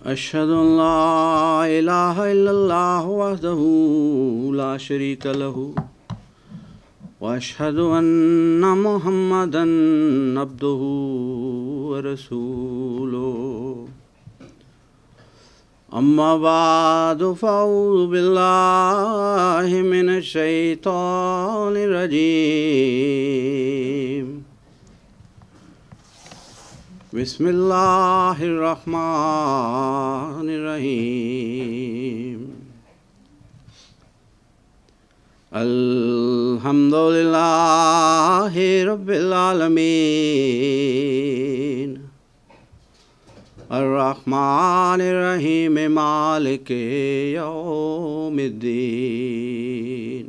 أشهد أن لا إله إلا الله وحده لا شريك له وأشهد أن محمدا عبده ورسوله أما بعد فأعوذ بالله من الشيطان الرجيم بسم الله الرحمن الرحيم الحمد لله رب العالمين الرحمن الرحيم مالك يوم الدين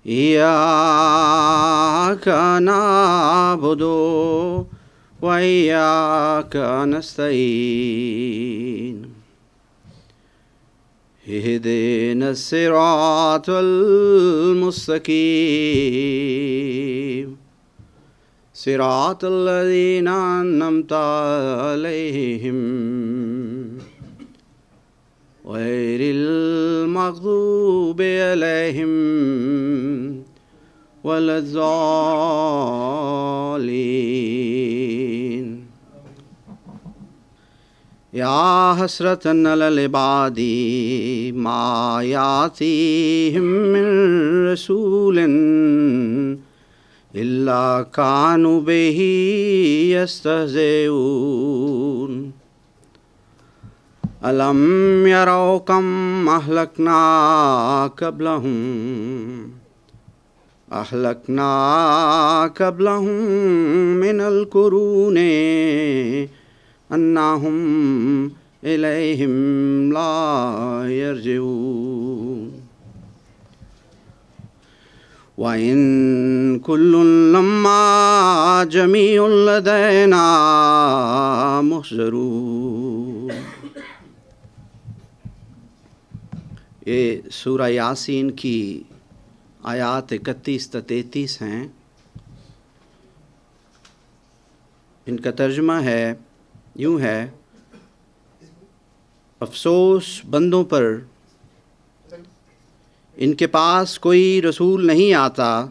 إياك نعبد وإياك نستعين اهدنا الصراط المستقيم صراط الذين أنعمت عليهم غير المغضوب عليهم ولا الضالين يا حسرة على العباد ما يأتيهم من رسول إلا كانوا به يستهزئون ألم يروا كم أهلكنا قبلهم من القرون أنهم إليهم لا يرجعون وإن كل لما جميع لدينا محضرون. یہ سورہ یاسین کی آیات 31 تا 33 ہیں. ان کا ترجمہ یوں ہے: افسوس بندوں پر، ان کے پاس کوئی رسول نہیں آتا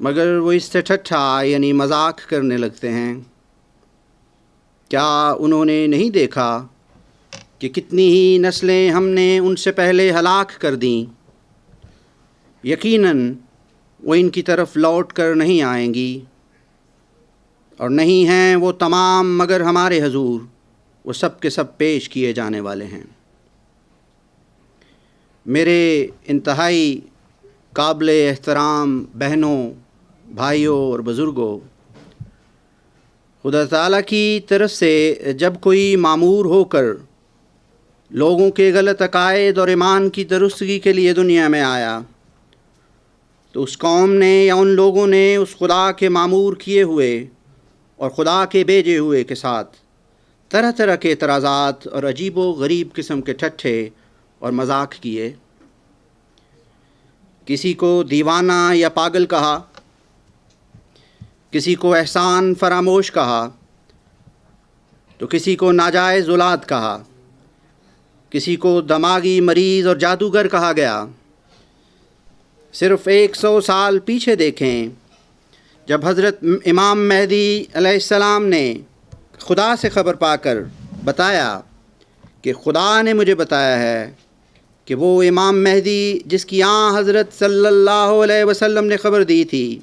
مگر وہ اس سے ٹھٹھا یعنی مذاق کرنے لگتے ہیں. کیا انہوں نے نہیں دیکھا کہ کتنی ہی نسلیں ہم نے ان سے پہلے ہلاک کر دیں؟ یقیناً وہ ان کی طرف لوٹ کر نہیں آئیں گی، اور نہیں ہیں وہ تمام مگر ہمارے حضور، وہ سب کے سب پیش کیے جانے والے ہیں. میرے انتہائی قابل احترام بہنوں، بھائیوں اور بزرگوں، خدا تعالیٰ کی طرف سے جب کوئی مامور ہو کر لوگوں کے غلط عقائد اور ایمان کی درستگی کے لیے دنیا میں آیا تو اس قوم نے یا ان لوگوں نے اس خدا کے معمور کیے ہوئے اور خدا کے بھیجے ہوئے کے ساتھ طرح طرح کے اعتراضات اور عجیب و غریب قسم کے ٹھٹھے اور مذاق کیے. کسی کو دیوانہ یا پاگل کہا، کسی کو احسان فراموش کہا، تو کسی کو ناجائز اولاد کہا، کسی کو دماغی مریض اور جادوگر کہا گیا. صرف 100 سال پیچھے دیکھیں، جب حضرت امام مہدی علیہ السلام نے خدا سے خبر پا کر بتایا کہ خدا نے مجھے بتایا ہے کہ وہ امام مہدی جس کی حضرت صلی اللہ علیہ وسلم نے خبر دی تھی،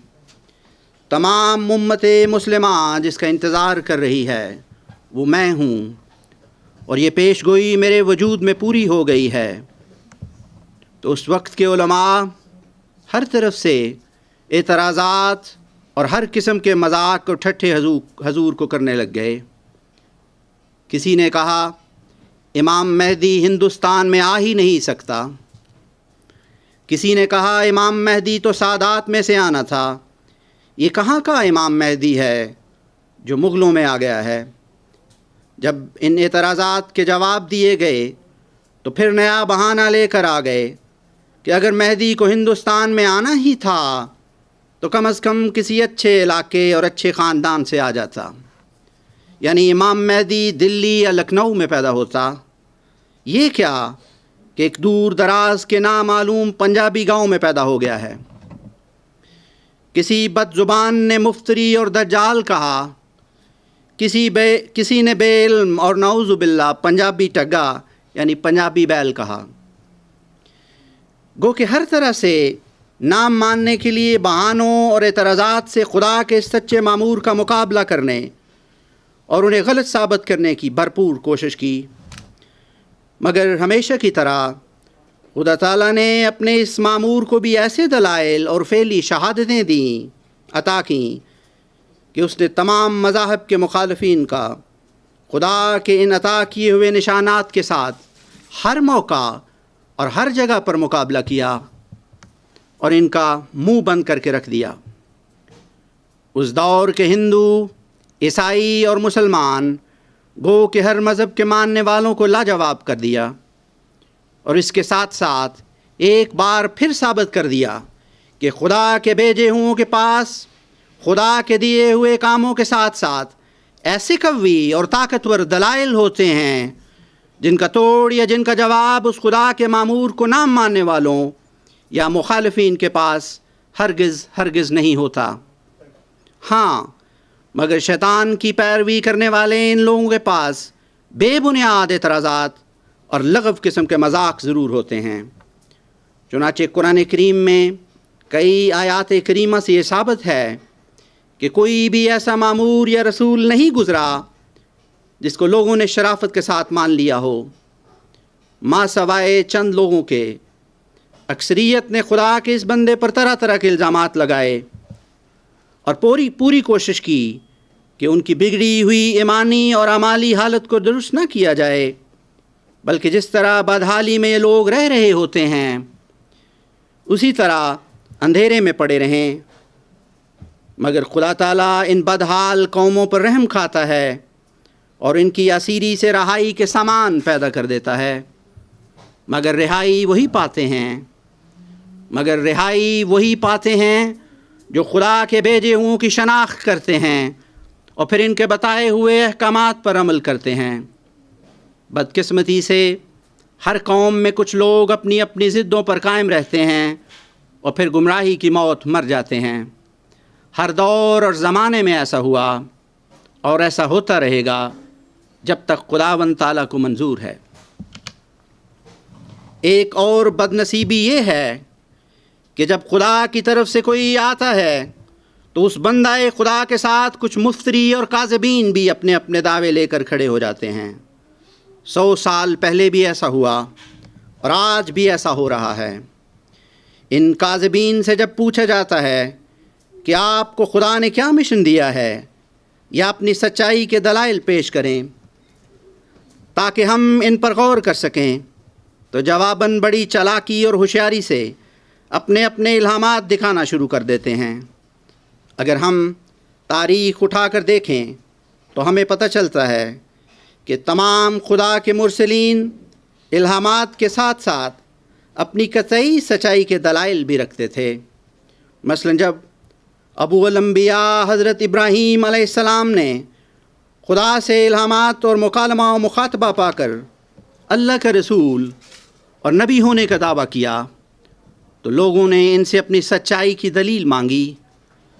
تمام امت مسلمہ جس کا انتظار کر رہی ہے، وہ میں ہوں، اور یہ پیش گوئی میرے وجود میں پوری ہو گئی ہے. تو اس وقت کے علماء ہر طرف سے اعتراضات اور ہر قسم کے مذاق اور ٹھٹھے حضور کو کرنے لگ گئے. کسی نے کہا امام مہدی ہندوستان میں آ ہی نہیں سکتا. کسی نے کہا امام مہدی تو سادات میں سے آنا تھا، یہ کہاں کا امام مہدی ہے جو مغلوں میں آ گیا ہے. جب ان اعتراضات کے جواب دیے گئے تو پھر نیا بہانہ لے کر آ گئے کہ اگر مہدی کو ہندوستان میں آنا ہی تھا تو کم از کم کسی اچھے علاقے اور اچھے خاندان سے آ جاتا. یعنی امام مہدی دلی یا لکھنؤ میں پیدا ہوتا، یہ کیا کہ ایک دور دراز کے نامعلوم پنجابی گاؤں میں پیدا ہو گیا ہے۔ کسی بد زبان نے مفتری اور دجال کہا، کسی نے بے علم اور نعوذ باللہ پنجابی ٹگا یعنی پنجابی بیل کہا۔ گو کہ ہر طرح سے نام ماننے کے لیے بہانوں اور اعتراضات سے خدا کے سچے مامور کا مقابلہ کرنے اور انہیں غلط ثابت کرنے کی بھرپور کوشش کی، مگر ہمیشہ کی طرح خدا تعالیٰ نے اپنے اس مامور کو بھی ایسے دلائل اور فعلی شہادتیں دیں، عطا کیں کہ اس نے تمام مذاہب کے مخالفین کا خدا کے ان عطا کیے ہوئے نشانات کے ساتھ ہر موقع اور ہر جگہ پر مقابلہ کیا اور ان کا منہ بند کر کے رکھ دیا۔ اس دور کے ہندو، عیسائی اور مسلمان گو کہ ہر مذہب کے ماننے والوں کو لاجواب کر دیا، اور اس کے ساتھ ساتھ ایک بار پھر ثابت کر دیا کہ خدا کے بھیجے ہوں کے پاس خدا کے دیے ہوئے کاموں کے ساتھ ساتھ ایسے قوی اور طاقتور دلائل ہوتے ہیں جن کا توڑ یا جن کا جواب اس خدا کے مامور کو نام ماننے والوں یا مخالفین کے پاس ہرگز نہیں ہوتا۔ ہاں، مگر شیطان کی پیروی کرنے والے ان لوگوں کے پاس بے بنیاد اعتراضات اور لغو قسم کے مذاق ضرور ہوتے ہیں۔ چنانچہ قرآن کریم میں کئی آیات کریمہ سے یہ ثابت ہے کہ کوئی بھی ایسا مامور یا رسول نہیں گزرا جس کو لوگوں نے شرافت کے ساتھ مان لیا ہو، ماں سوائے چند لوگوں کے۔ اکثریت نے خدا کے اس بندے پر طرح طرح کے الزامات لگائے اور پوری کوشش کی کہ ان کی بگڑی ہوئی ایمانی اور اعمالی حالت کو درست نہ کیا جائے، بلکہ جس طرح بدحالی میں یہ لوگ رہ رہے ہوتے ہیں اسی طرح اندھیرے میں پڑے رہیں۔ مگر خدا تعالیٰ ان بدحال قوموں پر رحم کھاتا ہے اور ان کی اسیری سے رہائی کے سامان پیدا کر دیتا ہے، مگر رہائی وہی پاتے ہیں جو خدا کے بھیجے ہوں کی شناخت کرتے ہیں اور پھر ان کے بتائے ہوئے احکامات پر عمل کرتے ہیں۔ بدقسمتی سے ہر قوم میں کچھ لوگ اپنی اپنی ضدوں پر قائم رہتے ہیں اور پھر گمراہی کی موت مر جاتے ہیں۔ ہر دور اور زمانے میں ایسا ہوا اور ایسا ہوتا رہے گا جب تک خداوند تعالیٰ کو منظور ہے۔ ایک اور بدنصیبی یہ ہے کہ جب خدا کی طرف سے کوئی آتا ہے تو اس بندہ خدا کے ساتھ کچھ مفتری اور کاذبین بھی اپنے اپنے دعوے لے کر کھڑے ہو جاتے ہیں۔ 100 سال پہلے بھی ایسا ہوا اور آج بھی ایسا ہو رہا ہے۔ ان کاذبین سے جب پوچھا جاتا ہے کہ آپ کو خدا نے کیا مشن دیا ہے یا اپنی سچائی کے دلائل پیش کریں تاکہ ہم ان پر غور کر سکیں، تو جواباً بڑی چالاکی اور ہوشیاری سے اپنے الہامات دکھانا شروع کر دیتے ہیں۔ اگر ہم تاریخ اٹھا کر دیکھیں تو ہمیں پتہ چلتا ہے کہ تمام خدا کے مرسلین الہامات کے ساتھ ساتھ اپنی قطعی سچائی کے دلائل بھی رکھتے تھے۔ مثلا جب ابو الانبیاء حضرت ابراہیم علیہ السلام نے خدا سے الہامات اور مکالمہ و مخاطبہ پا کر اللہ کا رسول اور نبی ہونے کا دعویٰ کیا تو لوگوں نے ان سے اپنی سچائی کی دلیل مانگی،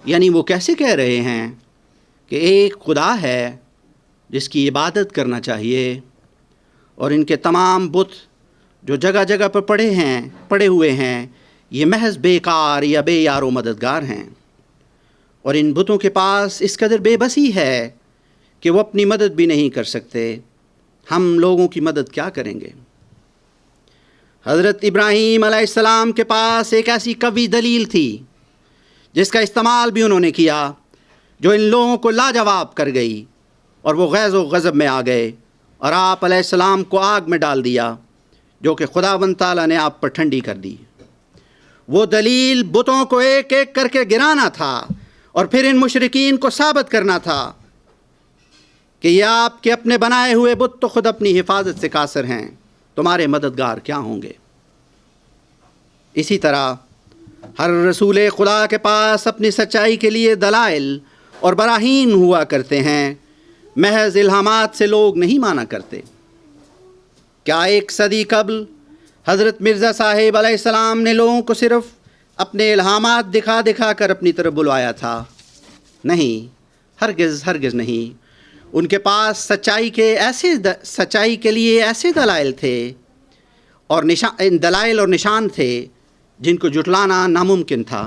یعنی وہ کیسے کہہ رہے ہیں کہ ایک خدا ہے جس کی عبادت کرنا چاہیے، اور ان کے تمام بت جو جگہ جگہ پر پڑے ہوئے ہیں یہ محض بیکار یا بے یار و مددگار ہیں، اور ان بتوں کے پاس اس قدر بے بسی ہے کہ وہ اپنی مدد بھی نہیں کر سکتے، ہم لوگوں کی مدد کیا کریں گے؟ حضرت ابراہیم علیہ السلام کے پاس ایک ایسی قوی دلیل تھی جس کا استعمال بھی انہوں نے کیا، جو ان لوگوں کو لاجواب کر گئی، اور وہ غیظ و غضب میں آ گئے اور آپ علیہ السلام کو آگ میں ڈال دیا، جو کہ خداوند تعالیٰ نے آپ پر ٹھنڈی کر دی۔ وہ دلیل بتوں کو ایک ایک کر کے گرانا تھا اور پھر ان مشرکین کو ثابت کرنا تھا کہ یہ آپ کے اپنے بنائے ہوئے بت تو خود اپنی حفاظت سے قاصر ہیں، تمہارے مددگار کیا ہوں گے؟ اسی طرح ہر رسول خدا کے پاس اپنی سچائی کے لیے دلائل اور براہین ہوا کرتے ہیں، محض الہامات سے لوگ نہیں مانا کرتے۔ کیا ایک صدی قبل حضرت مرزا صاحب علیہ السلام نے لوگوں کو صرف اپنے الہامات دکھا دکھا کر اپنی طرف بلوایا تھا؟ نہیں، ہرگز ہرگز نہیں۔ ان کے پاس سچائی کے لیے ایسے دلائل تھے اور دلائل اور نشان تھے جن کو جھٹلانا ناممکن تھا۔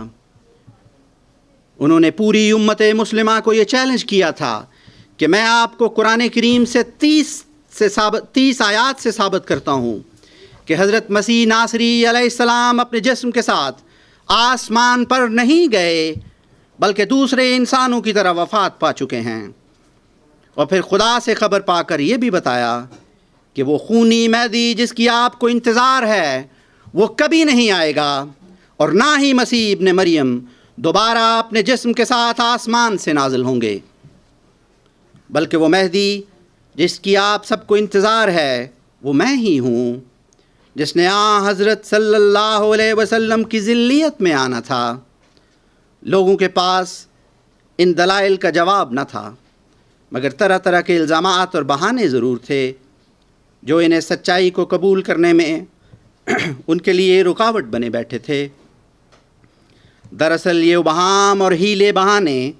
انہوں نے پوری امت مسلمہ کو یہ چیلنج کیا تھا کہ میں آپ کو قرآن کریم سے 30 آیات سے ثابت کرتا ہوں کہ حضرت مسیح ناصری علیہ السلام اپنے جسم کے ساتھ آسمان پر نہیں گئے بلکہ دوسرے انسانوں کی طرح وفات پا چکے ہیں، اور پھر خدا سے خبر پا کر یہ بھی بتایا کہ وہ خونی مہدی جس کی آپ کو انتظار ہے وہ کبھی نہیں آئے گا، اور نہ ہی مسیح ابن مریم دوبارہ اپنے جسم کے ساتھ آسمان سے نازل ہوں گے، بلکہ وہ مہدی جس کی آپ سب کو انتظار ہے وہ میں ہی ہوں، جس نے حضرت صلی اللہ علیہ وسلم کی ذلیت میں آنا تھا۔ لوگوں کے پاس ان دلائل کا جواب نہ تھا، مگر طرح طرح کے الزامات اور بہانے ضرور تھے جو انہیں سچائی کو قبول کرنے میں ان کے لیے رکاوٹ بنے بیٹھے تھے۔ دراصل یہ ابہام اور ہیلے بہانے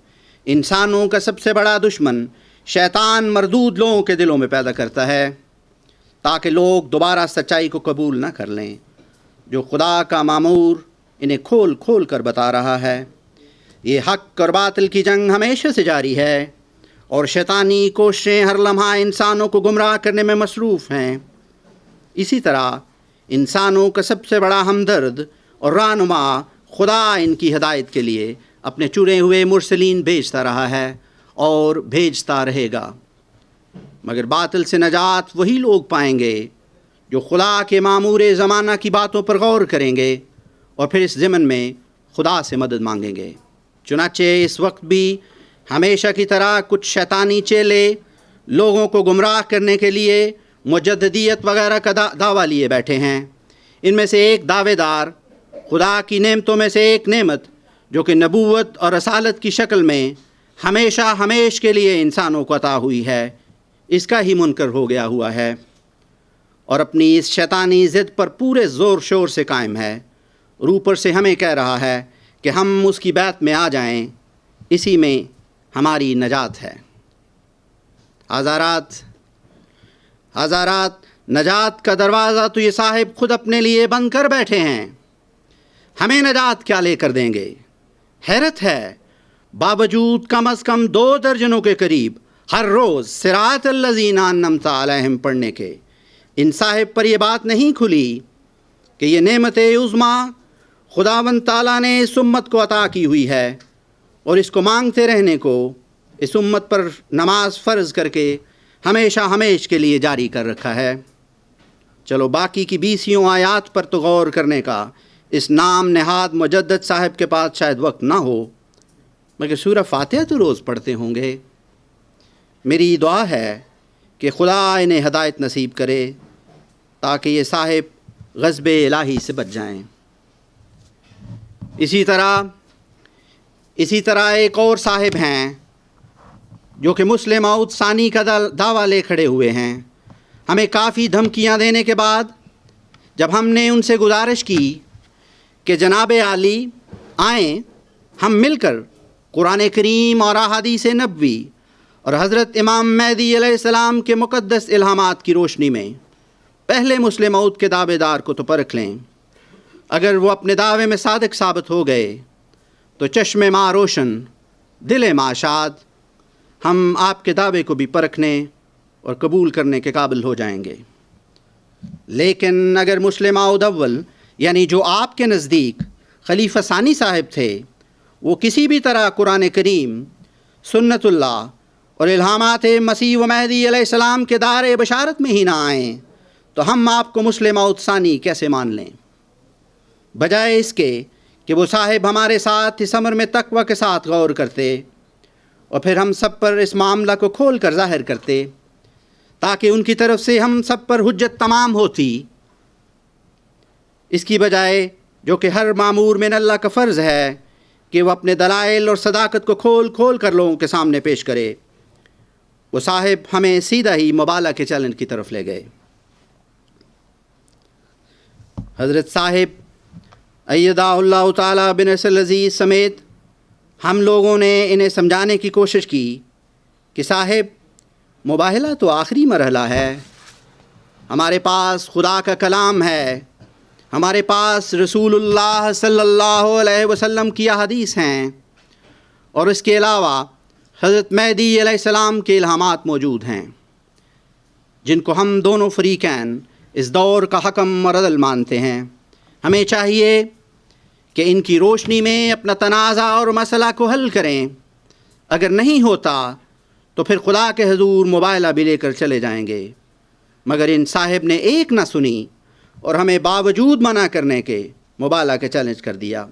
انسانوں کا سب سے بڑا دشمن شیطان مردود لوگوں کے دلوں میں پیدا کرتا ہے، تاکہ لوگ دوبارہ سچائی کو قبول نہ کر لیں جو خدا کا مامور انہیں کھول کھول کر بتا رہا ہے۔ یہ حق اور باطل کی جنگ ہمیشہ سے جاری ہے، اور شیطانی کوششیں ہر لمحہ انسانوں کو گمراہ کرنے میں مصروف ہیں۔ اسی طرح انسانوں کا سب سے بڑا ہمدرد اور رہنما خدا ان کی ہدایت کے لیے اپنے چنے ہوئے مرسلین بھیجتا رہا ہے اور بھیجتا رہے گا، مگر باطل سے نجات وہی لوگ پائیں گے جو خدا کے مامور زمانہ کی باتوں پر غور کریں گے اور پھر اس ضمن میں خدا سے مدد مانگیں گے۔ چنانچہ اس وقت بھی ہمیشہ کی طرح کچھ شیطانی چیلے لوگوں کو گمراہ کرنے کے لیے مجددیت وغیرہ کا دعویٰ لیے بیٹھے ہیں۔ ان میں سے ایک دعوے دار خدا کی نعمتوں میں سے ایک نعمت جو کہ نبوت اور رسالت کی شکل میں ہمیشہ ہمیش کے لیے انسانوں کو عطا ہوئی ہے، اس کا ہی منکر ہو گیا ہوا ہے، اور اپنی اس شیطانی ضد پر پورے زور شور سے قائم ہے، اور اوپر سے ہمیں کہہ رہا ہے کہ ہم اس کی بیعت میں آ جائیں، اسی میں ہماری نجات ہے۔ ہزارات نجات کا دروازہ تو یہ صاحب خود اپنے لیے بند کر بیٹھے ہیں، ہمیں نجات کیا لے کر دیں گے؟ حیرت ہے، باوجود کم از کم 2 درجنوں کے قریب ہر روز صراط الذین انعمت علیہم پڑھنے کے، ان صاحب پر یہ بات نہیں کھلی کہ یہ نعمت عظمیٰ خداوند تعالیٰ نے اس امت کو عطا کی ہوئی ہے، اور اس کو مانگتے رہنے کو اس امت پر نماز فرض کر کے ہمیشہ ہمیش کے لیے جاری کر رکھا ہے۔ چلو باقی کی 20 آیات پر تو غور کرنے کا اس نام نہاد مجدد صاحب کے پاس شاید وقت نہ ہو، مگر سورہ فاتحہ تو روز پڑھتے ہوں گے۔ میری دعا ہے کہ خدا انہیں ہدایت نصیب کرے تاکہ یہ صاحب غضب الہی سے بچ جائیں۔ اسی طرح ایک اور صاحب ہیں جو کہ مسلم موعود ثانی کا دعویٰ لے کھڑے ہوئے ہیں۔ ہمیں کافی دھمکیاں دینے کے بعد جب ہم نے ان سے گزارش کی کہ جناب عالی آئیں، ہم مل کر قرآن کریم اور احادیث نبوی اور حضرت امام مہدی علیہ السلام کے مقدس الہامات کی روشنی میں پہلے مسلم موعود کے دعوے دار کو تو پرکھ لیں، اگر وہ اپنے دعوے میں صادق ثابت ہو گئے تو چشم ماں روشن، دل ماں شاد، ہم آپ کے دعوے کو بھی پرکھنے اور قبول کرنے کے قابل ہو جائیں گے۔ لیکن اگر مسلم موعود اول یعنی جو آپ کے نزدیک خلیفہ ثانی صاحب تھے وہ کسی بھی طرح قرآن کریم، سنت اللہ اور الہامات مسیح و مہدی علیہ السلام کے دائرے بشارت میں ہی نہ آئیں تو ہم آپ کو مسلم موعود ثانی کیسے مان لیں؟ بجائے اس کے کہ وہ صاحب ہمارے ساتھ اس امر میں تقوی کے ساتھ غور کرتے اور پھر ہم سب پر اس معاملہ کو کھول کر ظاہر کرتے تاکہ ان کی طرف سے ہم سب پر حجت تمام ہوتی، اس کی بجائے جو کہ ہر مامور من اللہ کا فرض ہے کہ وہ اپنے دلائل اور صداقت کو کھول کھول کر لوگوں کے سامنے پیش کرے، وہ صاحب ہمیں سیدھا ہی مبالغہ کے چیلنج کی طرف لے گئے۔ حضرت صاحب ایدہ اللہ تعالیٰ بنصر العزیز سمیت ہم لوگوں نے انہیں سمجھانے کی کوشش کی کہ صاحب مباہلہ تو آخری مرحلہ ہے، ہمارے پاس خدا کا کلام ہے، ہمارے پاس رسول اللہ صلی اللہ علیہ وسلم کی احادیث ہیں، اور اس کے علاوہ حضرت مہدی علیہ السلام کے الہامات موجود ہیں، جن کو ہم دونوں فریقین اس دور کا حکم اور عدل مانتے ہیں۔ ہمیں چاہیے کہ ان کی روشنی میں اپنا تنازع اور مسئلہ کو حل کریں، اگر نہیں ہوتا تو پھر خدا کے حضور مباہلہ بھی لے کر چلے جائیں گے۔ مگر ان صاحب نے ایک نہ سنی اور ہمیں باوجود منع کرنے کے مباہلہ کے چیلنج کر دیا،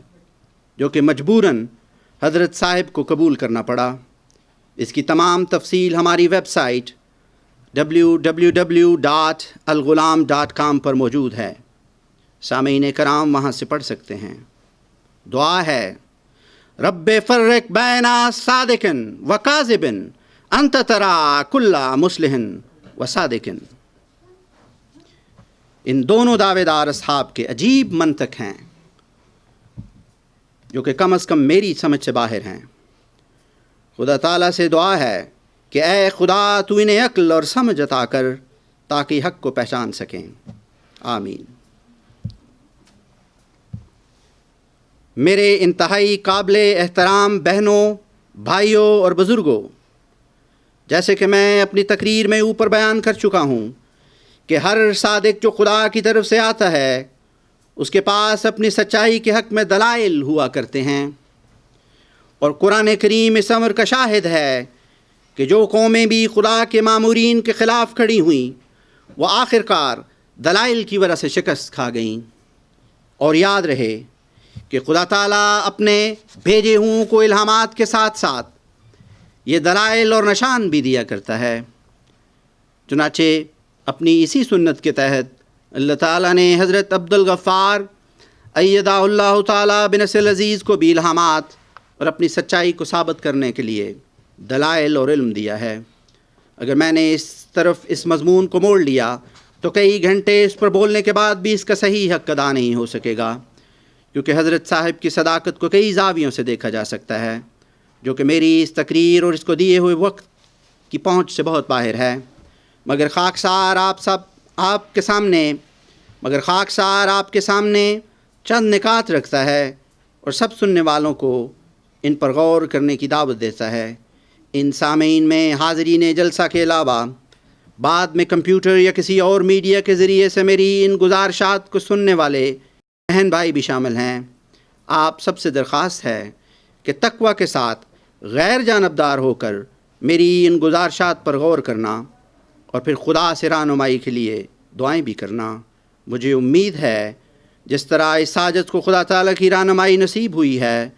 جو کہ مجبوراً حضرت صاحب کو قبول کرنا پڑا۔ اس کی تمام تفصیل ہماری ویب سائٹ www.alghulam.com پر موجود ہے، سامعین کرام وہاں سے پڑھ سکتے ہیں۔ دعا ہے رب فرق بین صادق و کاذب انت ترا کل مصلح و صادق۔ ان دونوں دعوے دار اصحاب کے عجیب منطق ہیں جو کہ کم از کم میری سمجھ سے باہر ہیں۔ خدا تعالیٰ سے دعا ہے کہ اے خدا تو انہیں عقل اور سمجھ عطا کر تاکہ حق کو پہچان سکیں، آمین۔ میرے انتہائی قابل احترام بہنوں، بھائیوں اور بزرگوں، جیسے کہ میں اپنی تقریر میں اوپر بیان کر چکا ہوں کہ ہر صادق جو خدا کی طرف سے آتا ہے اس کے پاس اپنی سچائی کے حق میں دلائل ہوا کرتے ہیں، اور قرآن کریم اس امر کا شاہد ہے کہ جو قومیں بھی خدا کے مامورین کے خلاف کھڑی ہوئیں وہ آخر کار دلائل کی وجہ سے شکست کھا گئیں۔ اور یاد رہے کہ خدا تعالیٰ اپنے بھیجے ہوں کو الہامات کے ساتھ ساتھ یہ دلائل اور نشان بھی دیا کرتا ہے۔ چنانچہ اپنی اسی سنت کے تحت اللہ تعالیٰ نے حضرت عبد الغفار ایدہ اللہ تعالیٰ بنصر العزیز کو بھی الہامات اور اپنی سچائی کو ثابت کرنے کے لیے دلائل اور علم دیا ہے۔ اگر میں نے اس طرف اس مضمون کو موڑ لیا تو کئی گھنٹے اس پر بولنے کے بعد بھی اس کا صحیح حق ادا نہیں ہو سکے گا، کیونکہ حضرت صاحب کی صداقت کو کئی زاویوں سے دیکھا جا سکتا ہے، جو کہ میری اس تقریر اور اس کو دیے ہوئے وقت کی پہنچ سے بہت باہر ہے۔ مگر خاکسار آپ کے سامنے چند نکات رکھتا ہے اور سب سننے والوں کو ان پر غور کرنے کی دعوت دیتا ہے۔ ان سامعین میں حاضرین جلسہ کے علاوہ بعد میں کمپیوٹر یا کسی اور میڈیا کے ذریعے سے میری ان گزارشات کو سننے والے بہن بھائی بھی شامل ہیں۔ آپ سب سے درخواست ہے کہ تقوی کے ساتھ غیر جانبدار ہو کر میری ان گزارشات پر غور کرنا اور پھر خدا سے رہنمائی کے لیے دعائیں بھی کرنا۔ مجھے امید ہے جس طرح اس ساجد کو خدا تعالیٰ کی رہنمائی نصیب ہوئی ہے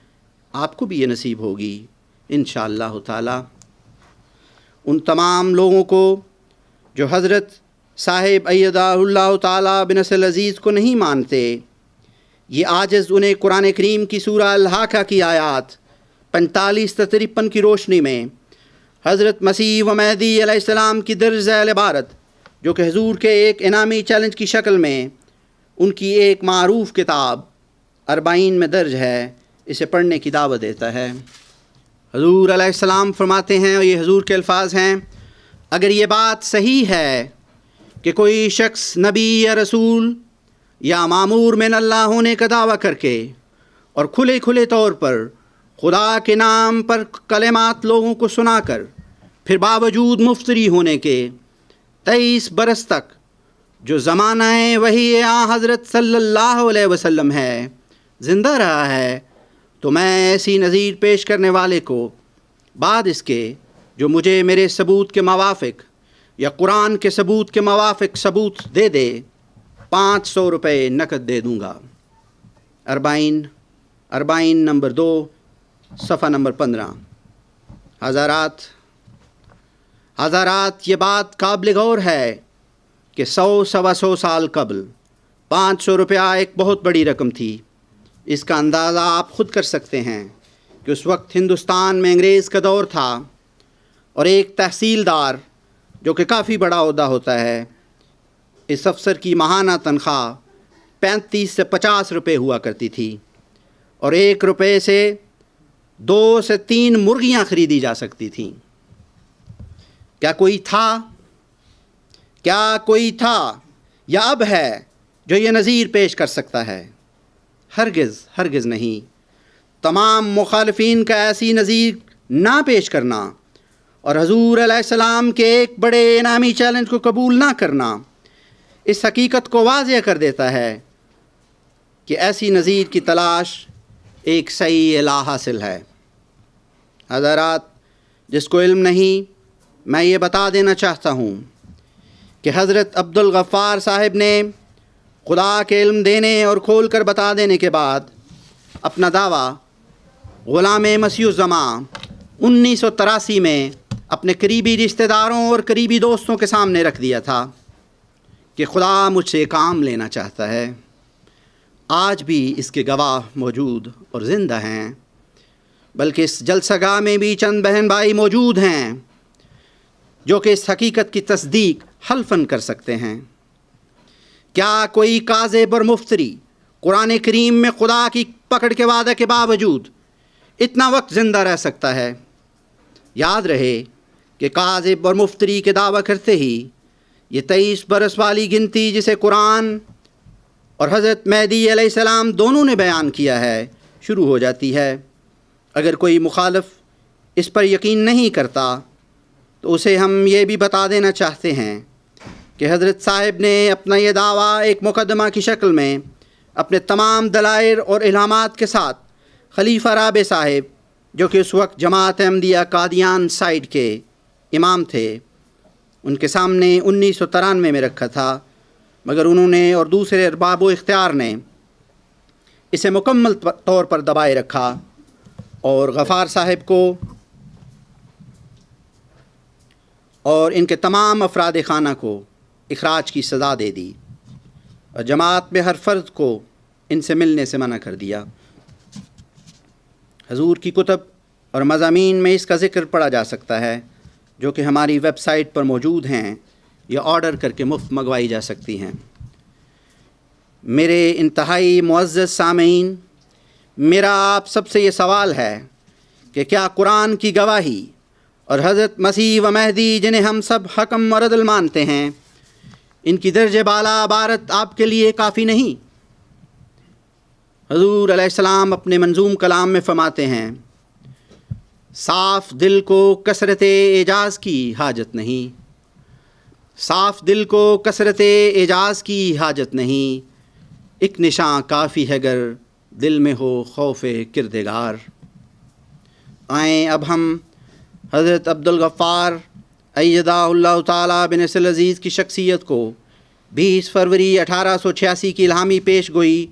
آپ کو بھی یہ نصیب ہوگی انشاءاللہ تعالیٰ۔ ان تمام لوگوں کو جو حضرت صاحب ایدہ اللہ تعالیٰ بنصر العزیز کو نہیں مانتے، یہ عاجز انہیں قرآن کریم کی سورہ الحاقہ کی آیات 45 تا 53 کی روشنی میں حضرت مسیح و مہدی علیہ السلام کی درج ذیل عبارت، جو کہ حضور کے ایک انعامی چیلنج کی شکل میں ان کی ایک معروف کتاب 40 میں درج ہے، اسے پڑھنے کی دعوت دیتا ہے۔ حضور علیہ السلام فرماتے ہیں، اور یہ حضور کے الفاظ ہیں، اگر یہ بات صحیح ہے کہ کوئی شخص نبی یا رسول یا مامور من اللہ ہونے کا دعویٰ کر کے اور کھلے طور پر خدا کے نام پر کلمات لوگوں کو سنا کر پھر باوجود مفتری ہونے کے 23 برس تک جو زمانہ وحی حضرت صلی اللہ علیہ وسلم ہے زندہ رہا ہے، تو میں ایسی نظیر پیش کرنے والے کو بعد اس کے جو مجھے میرے ثبوت کے موافق یا قرآن کے ثبوت کے موافق ثبوت دے 500 روپے نقد دے دوں گا۔ 40 نمبر 2 صفحہ نمبر 15۔ حضرات یہ بات قابل غور ہے کہ 100 سال قبل 500 روپیہ ایک بہت بڑی رقم تھی۔ اس کا اندازہ آپ خود کر سکتے ہیں کہ اس وقت ہندوستان میں انگریز کا دور تھا، اور ایک تحصیلدار جو کہ کافی بڑا عہدہ ہوتا ہے، اس افسر کی ماہانہ تنخواہ 35 سے 50 روپے ہوا کرتی تھی، اور 1 روپے سے 2 سے 3 مرغیاں خریدی جا سکتی تھیں۔ کیا کوئی تھا یا اب ہے جو یہ نظیر پیش کر سکتا ہے؟ ہرگز نہیں۔ تمام مخالفین کا ایسی نظیر نہ پیش کرنا اور حضور علیہ السلام کے ایک بڑے انعامی چیلنج کو قبول نہ کرنا اس حقیقت کو واضح کر دیتا ہے کہ ایسی نظیر کی تلاش ایک صحیح الہ حاصل ہے۔ حضرات، جس کو علم نہیں، میں یہ بتا دینا چاہتا ہوں کہ حضرت عبد الغفار صاحب نے خدا کے علم دینے اور کھول کر بتا دینے کے بعد اپنا دعویٰ غلام مسیح الزمان 1983 میں اپنے قریبی رشتہ داروں اور قریبی دوستوں کے سامنے رکھ دیا تھا کہ خدا مجھ سے کام لینا چاہتا ہے۔ آج بھی اس کے گواہ موجود اور زندہ ہیں، بلکہ اس جلسہ گاہ میں بھی چند بہن بھائی موجود ہیں جو کہ اس حقیقت کی تصدیق حلفاً کر سکتے ہیں۔ کیا کوئی کاذب اور مفتری قرآن کریم میں خدا کی پکڑ کے وعدے کے باوجود اتنا وقت زندہ رہ سکتا ہے؟ یاد رہے کہ کاذب اور مفتری کے دعویٰ کرتے ہی یہ 23 برس والی گنتی جسے قرآن اور حضرت مہدی علیہ السلام دونوں نے بیان کیا ہے شروع ہو جاتی ہے۔ اگر کوئی مخالف اس پر یقین نہیں کرتا تو اسے ہم یہ بھی بتا دینا چاہتے ہیں کہ حضرت صاحب نے اپنا یہ دعویٰ ایک مقدمہ کی شکل میں اپنے تمام دلائل اور الہامات کے ساتھ خلیفہ رابع صاحب، جو کہ اس وقت جماعت احمدیہ قادیان سائیڈ کے امام تھے، ان کے سامنے 1993 میں رکھا تھا، مگر انہوں نے اور دوسرے ارباب و اختیار نے اسے مکمل طور پر دبائے رکھا اور غفار صاحب کو اور ان کے تمام افراد خانہ کو اخراج کی سزا دے دی اور جماعت میں ہر فرد کو ان سے ملنے سے منع کر دیا۔ حضور کی کتب اور مضامین میں اس کا ذکر پڑھا جا سکتا ہے، جو کہ ہماری ویب سائٹ پر موجود ہیں یا آرڈر کر کے مفت منگوائی جا سکتی ہیں۔ میرے انتہائی معزز سامعین، میرا آپ سب سے یہ سوال ہے کہ کیا قرآن کی گواہی اور حضرت مسیح و مہدی، جنہیں ہم سب حکم اور عدل مانتے ہیں، ان کی درجہ بالا عبارت آپ کے لیے کافی نہیں؟ حضور علیہ السلام اپنے منظوم کلام میں فرماتے ہیں، صاف دل کو کثرت اعجاز کی حاجت نہیں، صاف دل کو کثرت اعجاز کی حاجت نہیں، ایک نشاں کافی ہے گر دل میں ہو خوف کردگار۔ آئیں اب ہم حضرت عبد الغفار ایدہ اللہ تعالیٰ بن نصر العزیز کی شخصیت کو 20 فروری 1886 کی الہامی پیش گوئی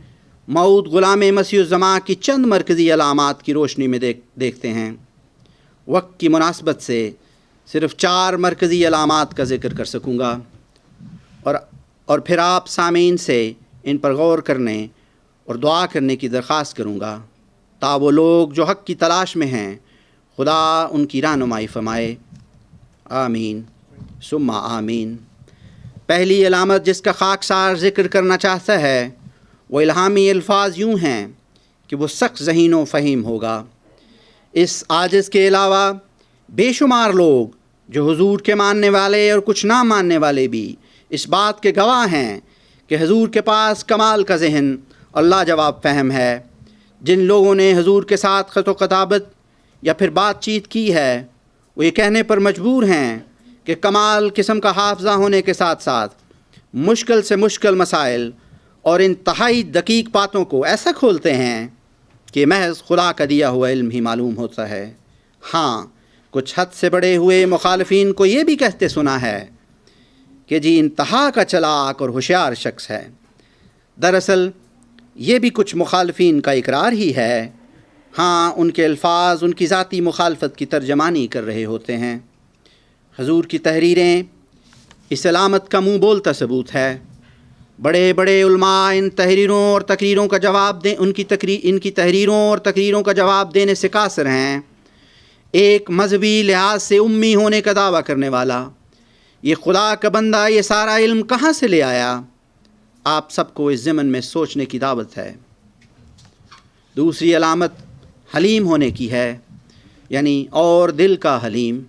موعود غلام مسیح الزمان کی چند مرکزی علامات کی روشنی میں دیکھتے ہیں۔ وقت کی مناسبت سے صرف 4 مرکزی علامات کا ذکر کر سکوں گا اور پھر آپ سامعین سے ان پر غور کرنے اور دعا کرنے کی درخواست کروں گا تا وہ لوگ جو حق کی تلاش میں ہیں خدا ان کی رہنمائی فرمائے۔ آمین ثم آمین۔ پہلی علامت جس کا خاکسار ذکر کرنا چاہتا ہے وہ الہامی الفاظ یوں ہیں کہ وہ سخت ذہین و فہیم ہوگا۔ اس عاجز کے علاوہ بے شمار لوگ جو حضور کے ماننے والے اور کچھ نہ ماننے والے بھی اس بات کے گواہ ہیں کہ حضور کے پاس کمال کا ذہن اور لاجواب فہم ہے۔ جن لوگوں نے حضور کے ساتھ خط و خطابت یا پھر بات چیت کی ہے وہ یہ کہنے پر مجبور ہیں کہ کمال قسم کا حافظہ ہونے کے ساتھ ساتھ مشکل سے مشکل مسائل اور انتہائی دقیق باتوں کو ایسا کھولتے ہیں کہ محض خدا کا دیا ہوا علم ہی معلوم ہوتا ہے۔ ہاں، کچھ حد سے بڑے ہوئے مخالفین کو یہ بھی کہتے سنا ہے کہ جی انتہا کا چلاک اور ہوشیار شخص ہے۔ دراصل یہ بھی کچھ مخالفین کا اقرار ہی ہے۔ ہاں، ان کے الفاظ ان کی ذاتی مخالفت کی ترجمانی کر رہے ہوتے ہیں۔ حضور کی تحریریں اس علامت کا منہ بولتا ثبوت ہے۔ بڑے بڑے علماء ان تحریروں اور تقریروں کا جواب دیں ان کی تحریروں اور تقریروں کا جواب دینے سے قاصر ہیں۔ ایک مذہبی لحاظ سے امی ہونے کا دعویٰ کرنے والا، یہ خدا کا بندہ یہ سارا علم کہاں سے لے آیا؟ آپ سب کو اس ضمن میں سوچنے کی دعوت ہے۔ دوسری علامت حلیم ہونے کی ہے، یعنی اور دل کا حلیم۔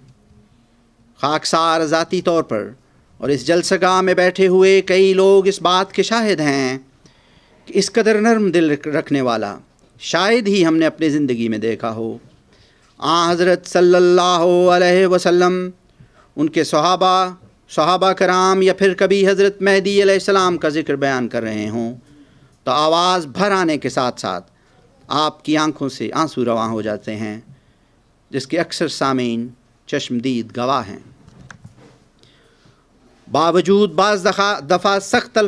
خاکسار ذاتی طور پر اور اس جلسہ گاہ میں بیٹھے ہوئے کئی لوگ اس بات کے شاہد ہیں کہ اس قدر نرم دل رکھنے والا شاید ہی ہم نے اپنی زندگی میں دیکھا ہو۔ حضرت صلی اللہ علیہ وسلم، ان کے صحابہ کرام یا پھر کبھی حضرت مہدی علیہ السلام کا ذکر بیان کر رہے ہوں تو آواز بھر آنے کے ساتھ ساتھ آپ کی آنکھوں سے آنسو رواں ہو جاتے ہیں، جس کے اکثر سامعین چشمدید گواہ ہیں۔ باوجود بعض دفعہ سخت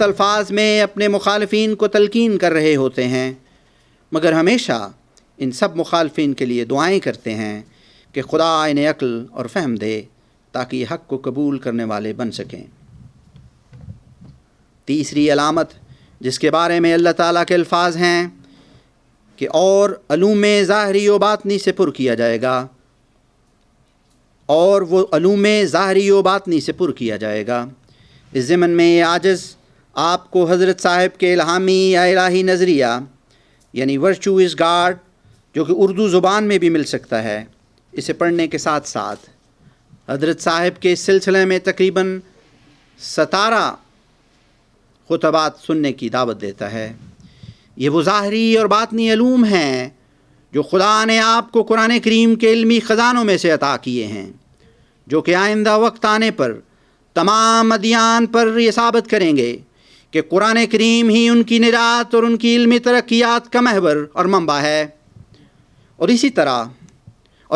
الفاظ میں اپنے مخالفین کو تلقین کر رہے ہوتے ہیں، مگر ہمیشہ ان سب مخالفین کے لیے دعائیں کرتے ہیں کہ خدا انہیں عقل اور فہم دے تاکہ یہ حق کو قبول کرنے والے بن سکیں۔ تیسری علامت جس کے بارے میں اللہ تعالیٰ کے الفاظ ہیں کہ اور علوم ظاہری و باطنی سے پر کیا جائے گا، اور وہ علوم ظاہری و باطنی سے پر کیا جائے گا۔ اس ضمن میں یہ عاجز آپ کو حضرت صاحب کے الہامی یا الہی نظریہ یعنی ورچو از گاڈ، جو کہ اردو زبان میں بھی مل سکتا ہے، اسے پڑھنے کے ساتھ ساتھ حضرت صاحب کے اس سلسلے میں تقریباً 17 خطبات سننے کی دعوت دیتا ہے۔ یہ وہ ظاہری اور باطنی علوم ہیں جو خدا نے آپ کو قرآن کریم کے علمی خزانوں میں سے عطا کیے ہیں، جو کہ آئندہ وقت آنے پر تمام ادیان پر یہ ثابت کریں گے کہ قرآن کریم ہی ان کی نجات اور ان کی علمی ترقیات کا محور اور منبع ہے۔ اور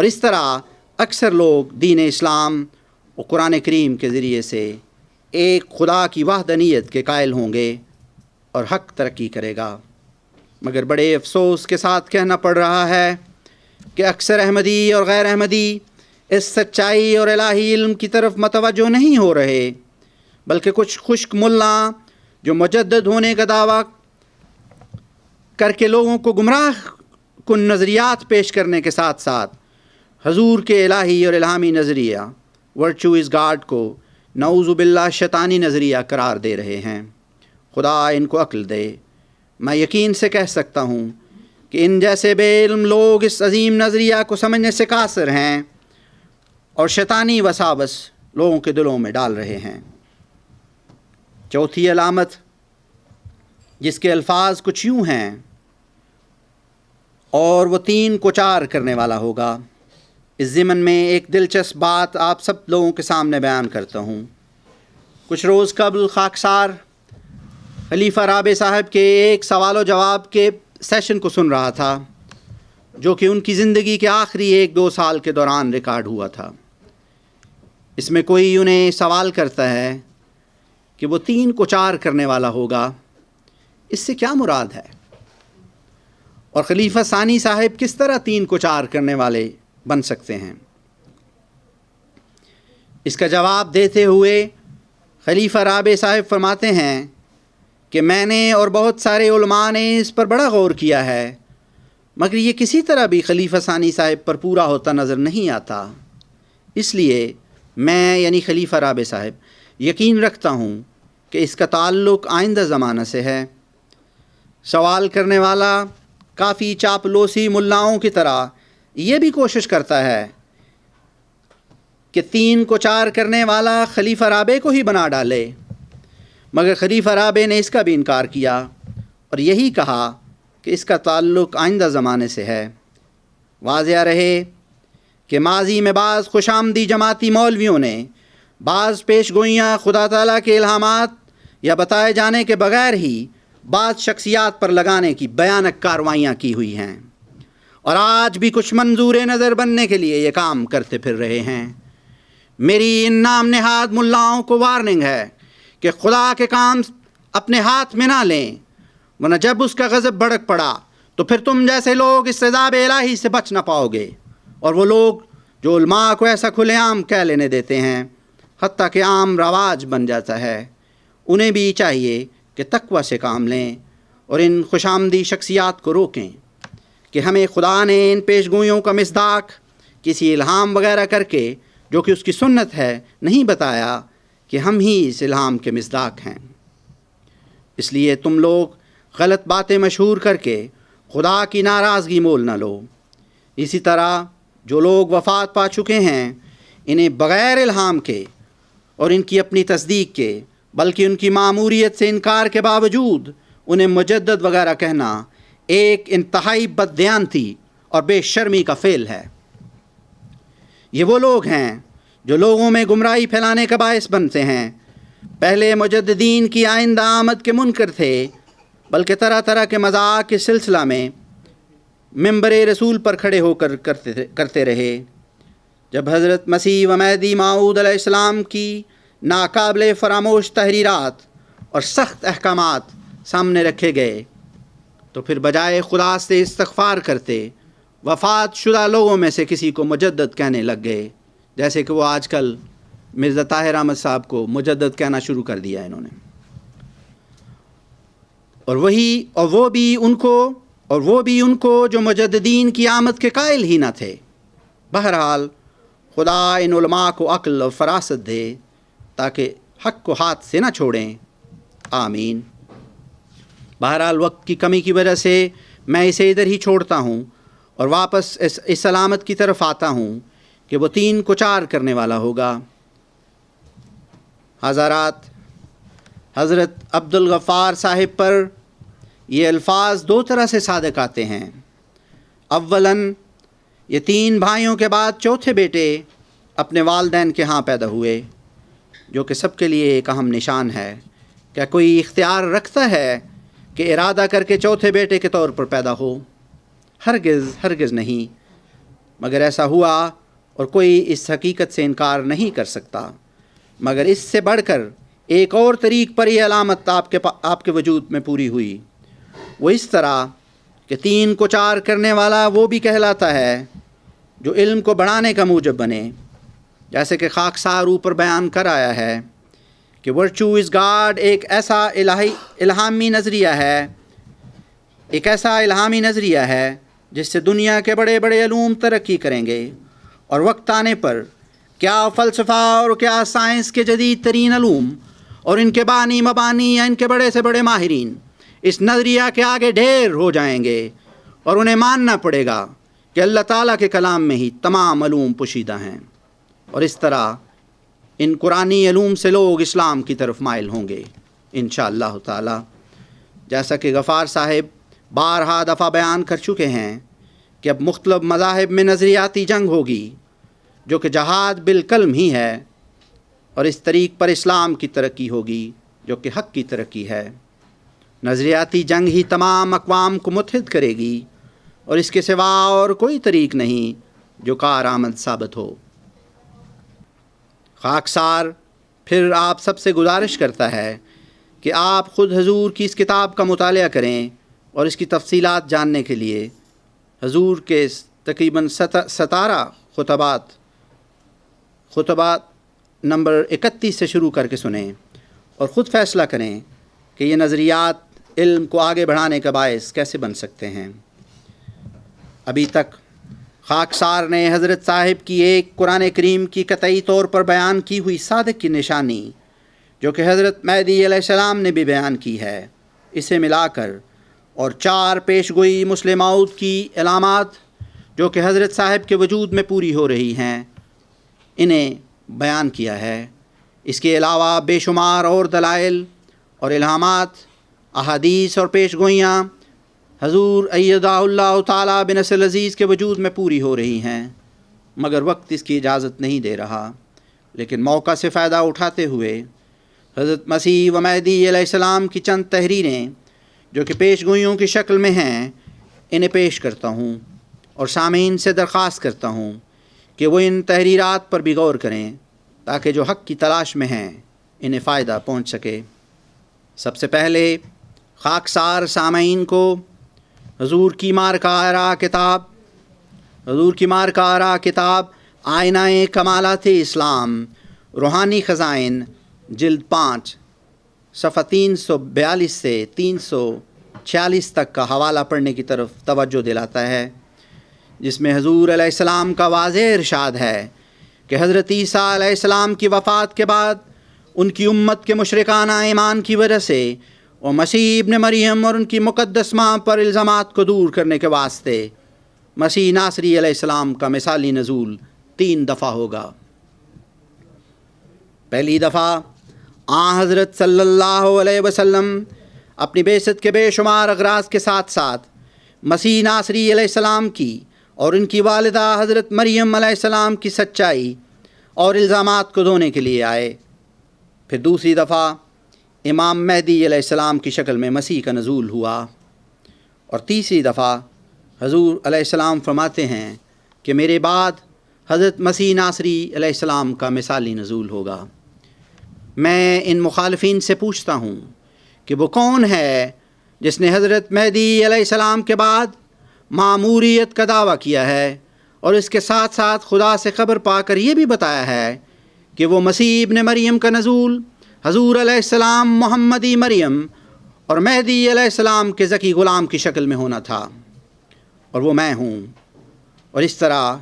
اس طرح اکثر لوگ دین اسلام و قرآن کریم کے ذریعے سے ایک خدا کی وحدانیت کے قائل ہوں گے اور حق ترقی کرے گا۔ مگر بڑے افسوس کے ساتھ کہنا پڑ رہا ہے کہ اکثر احمدی اور غیر احمدی اس سچائی اور الہی علم کی طرف متوجہ نہیں ہو رہے، بلکہ کچھ خشک ملا جو مجدد ہونے کا دعویٰ کر کے لوگوں کو گمراہ کن نظریات پیش کرنے کے ساتھ ساتھ حضور کے الہی اور الہامی نظریہ ورچو از گاڈ کو نعوذ باللہ شیطانی نظریہ قرار دے رہے ہیں۔ خدا ان کو عقل دے۔ میں یقین سے کہہ سکتا ہوں کہ ان جیسے بے علم لوگ اس عظیم نظریہ کو سمجھنے سے قاصر ہیں اور شیطانی وساوس لوگوں کے دلوں میں ڈال رہے ہیں۔ چوتھی علامت جس کے الفاظ کچھ یوں ہیں، اور وہ 3 کو 4 کرنے والا ہوگا۔ اس ضمن میں ایک دلچسپ بات آپ سب لوگوں کے سامنے بیان کرتا ہوں۔ کچھ روز قبل خاکسار خلیفہ رابع صاحب کے ایک سوال و جواب کے سیشن کو سن رہا تھا، جو کہ ان کی زندگی کے آخری 1-2 سال کے دوران ریکارڈ ہوا تھا۔ اس میں کوئی انہیں سوال کرتا ہے کہ وہ 3 کو 4 کرنے والا ہوگا، اس سے کیا مراد ہے؟ اور خلیفہ ثانی صاحب کس طرح 3 کو 4 کرنے والے بن سکتے ہیں؟ اس کا جواب دیتے ہوئے خلیفہ رابع صاحب فرماتے ہیں کہ میں نے اور بہت سارے علماء نے اس پر بڑا غور کیا ہے، مگر یہ کسی طرح بھی خلیفہ ثانی صاحب پر پورا ہوتا نظر نہیں آتا۔ اس لیے میں یعنی خلیفہ رابع صاحب یقین رکھتا ہوں کہ اس کا تعلق آئندہ زمانہ سے ہے۔ سوال کرنے والا کافی چاپلوسی ملاؤں کی طرح یہ بھی کوشش کرتا ہے کہ 3 کو 4 کرنے والا خلیفہ رابع کو ہی بنا ڈالے، مگر خلیفہ رابع نے اس کا بھی انکار کیا اور یہی کہا کہ اس کا تعلق آئندہ زمانے سے ہے۔ واضح رہے کہ ماضی میں بعض خوش آمدی جماعتی مولویوں نے بعض پیش گوئیاں خدا تعالیٰ کے الہامات یا بتائے جانے کے بغیر ہی بعض شخصیات پر لگانے کی بھیانک کارروائیاں کی ہوئی ہیں، اور آج بھی کچھ منظور نظر بننے کے لیے یہ کام کرتے پھر رہے ہیں۔ میری ان نام نہاد ملاؤں کو وارننگ ہے کہ خدا کے کام اپنے ہاتھ میں نہ لیں، ورنہ جب اس کا غضب بھڑک پڑا تو پھر تم جیسے لوگ اس عذاب الہی سے بچ نہ پاؤ گے۔ اور وہ لوگ جو علماء کو ایسا کھلے عام کہہ لینے دیتے ہیں، حتیٰ کہ عام رواج بن جاتا ہے، انہیں بھی چاہیے کہ تقوی سے کام لیں اور ان خوش آمدی شخصیات کو روکیں کہ ہمیں خدا نے ان پیشگوئیوں کا مصداق کسی الہام وغیرہ کر کے جو کہ اس کی سنت ہے نہیں بتایا کہ ہم ہی اس الہام کے مصداق ہیں۔ اس لیے تم لوگ غلط باتیں مشہور کر کے خدا کی ناراضگی مول نہ لو۔ اسی طرح جو لوگ وفات پا چکے ہیں انہیں بغیر الہام کے اور ان کی اپنی تصدیق کے بلکہ ان کی ماموریت سے انکار کے باوجود انہیں مجدد وغیرہ کہنا ایک انتہائی بددیانتی اور بے شرمی کا فعل ہے۔ یہ وہ لوگ ہیں جو لوگوں میں گمراہی پھیلانے کا باعث بنتے ہیں۔ پہلے مجددین کی آئندہ آمد کے منکر تھے، بلکہ طرح طرح کے مذاق کے سلسلہ میں منبر رسول پر کھڑے ہو کر کرتے رہے۔ جب حضرت مسیح و مہدی موعود علیہ السلام کی ناقابل فراموش تحریرات اور سخت احکامات سامنے رکھے گئے تو پھر بجائے خدا سے استغفار کرتے وفات شدہ لوگوں میں سے کسی کو مجدد کہنے لگ گئے، جیسے کہ وہ آج کل مرزا طاہر احمد صاحب کو مجدد کہنا شروع کر دیا انہوں نے، اور وہ بھی ان کو جو مجددین کی آمد کے قائل ہی نہ تھے۔ بہرحال خدا ان علماء کو عقل اور فراست دے تاکہ حق کو ہاتھ سے نہ چھوڑیں، آمین۔ بہرحال وقت کی کمی کی وجہ سے میں اسے ادھر ہی چھوڑتا ہوں اور واپس اس علامت کی طرف آتا ہوں کہ وہ 3 کو 4 کرنے والا ہوگا۔ حضرات، حضرت عبد الغفار صاحب پر یہ الفاظ 2 طرح سے صادق آتے ہیں۔ اولاً یہ 3 بھائیوں کے بعد چوتھے بیٹے اپنے والدین کے ہاں پیدا ہوئے، جو کہ سب کے لیے ایک اہم نشان ہے۔ کیا کوئی اختیار رکھتا ہے کہ ارادہ کر کے چوتھے بیٹے کے طور پر پیدا ہو؟ ہرگز نہیں، مگر ایسا ہوا اور کوئی اس حقیقت سے انکار نہیں کر سکتا۔ مگر اس سے بڑھ کر ایک اور طریق پر یہ علامت آپ کے وجود میں پوری ہوئی، وہ اس طرح کہ 3 کو 4 کرنے والا وہ بھی کہلاتا ہے جو علم کو بڑھانے کا موجب بنے، جیسے کہ خاکسار اوپر بیان کر آیا ہے کہ ورچو از گاڈ ایک ایسا الہامی نظریہ ہے جس سے دنیا کے بڑے بڑے علوم ترقی کریں گے، اور وقت آنے پر کیا فلسفہ اور کیا سائنس کے جدید ترین علوم اور ان کے بانی مبانی یا ان کے بڑے سے بڑے ماہرین اس نظریہ کے آگے ڈھیر ہو جائیں گے، اور انہیں ماننا پڑے گا کہ اللہ تعالیٰ کے کلام میں ہی تمام علوم پوشیدہ ہیں، اور اس طرح ان قرآنی علوم سے لوگ اسلام کی طرف مائل ہوں گے انشاءاللہ تعالی۔ جیسا کہ غفار صاحب بارہا دفعہ بیان کر چکے ہیں کہ اب مختلف مذاہب میں نظریاتی جنگ ہوگی، جو کہ جہاد بالکلم ہی ہے، اور اس طریق پر اسلام کی ترقی ہوگی جو کہ حق کی ترقی ہے۔ نظریاتی جنگ ہی تمام اقوام کو متحد کرے گی، اور اس کے سوا اور کوئی طریق نہیں جو کارآمد ثابت ہو۔ خاکسار پھر آپ سب سے گزارش کرتا ہے کہ آپ خود حضور کی اس کتاب کا مطالعہ کریں اور اس کی تفصیلات جاننے کے لیے حضور کے تقریباً 17 خطبات نمبر 31 سے شروع کر کے سنیں اور خود فیصلہ کریں کہ یہ نظریات علم کو آگے بڑھانے کا باعث کیسے بن سکتے ہیں۔ ابھی تک خاکسار نے حضرت صاحب کی ایک قرآن کریم کی قطعی طور پر بیان کی ہوئی صادق کی نشانی جو کہ حضرت مہدی علیہ السلام نے بھی بیان کی ہے، اسے ملا کر، اور 4 پیشگوئی مسلم موعود کی علامات جو کہ حضرت صاحب کے وجود میں پوری ہو رہی ہیں، انہیں بیان کیا ہے۔ اس کے علاوہ بے شمار اور دلائل اور الہامات، احادیث اور پیشگوئیاں حضور ایدہ اللہ تعالیٰ بنصر عزیز کے وجود میں پوری ہو رہی ہیں، مگر وقت اس کی اجازت نہیں دے رہا۔ لیکن موقع سے فائدہ اٹھاتے ہوئے حضرت مسیح و مہدی علیہ السلام کی چند تحریریں جو کہ پیشگوئیوں کی شکل میں ہیں انہیں پیش کرتا ہوں، اور سامعین سے درخواست کرتا ہوں کہ وہ ان تحریرات پر بھی غور کریں تاکہ جو حق کی تلاش میں ہیں انہیں فائدہ پہنچ سکے۔ سب سے پہلے خاکسار سامعین کو حضور کی مارکہ آرا کتاب آئینہ کمالات اسلام روحانی خزائن جلد 5 صفحہ 342 سے 46 تک کا حوالہ پڑھنے کی طرف توجہ دلاتا ہے، جس میں حضور علیہ السلام کا واضح ارشاد ہے کہ حضرت عیسیٰ علیہ السلام کی وفات کے بعد ان کی امت کے مشرکانہ ایمان کی وجہ سے وہ مسیح ابن مریم اور ان کی مقدس ماں پر الزامات کو دور کرنے کے واسطے مسیح ناصری علیہ السلام کا مثالی نزول 3 دفعہ ہوگا۔ پہلی دفعہ حضرت صلی اللہ علیہ وسلم اپنی بعثت کے بے شمار اغراض کے ساتھ ساتھ مسیح ناصری علیہ السلام کی اور ان کی والدہ حضرت مریم علیہ السلام کی سچائی اور الزامات کو دھونے کے لیے آئے۔ پھر دوسری دفعہ امام مہدی علیہ السلام کی شکل میں مسیح کا نزول ہوا، اور تیسری دفعہ حضور علیہ السلام فرماتے ہیں کہ میرے بعد حضرت مسیح ناصری علیہ السلام کا مثالی نزول ہوگا۔ میں ان مخالفین سے پوچھتا ہوں کہ وہ کون ہے جس نے حضرت مہدی علیہ السلام کے بعد ماموریت کا دعویٰ کیا ہے اور اس کے ساتھ ساتھ خدا سے خبر پا کر یہ بھی بتایا ہے کہ وہ مسیح ابن مریم کا نزول حضور علیہ السلام محمدی مریم اور مہدی علیہ السلام کے ذکی غلام کی شکل میں ہونا تھا، اور وہ میں ہوں۔ اور اس طرح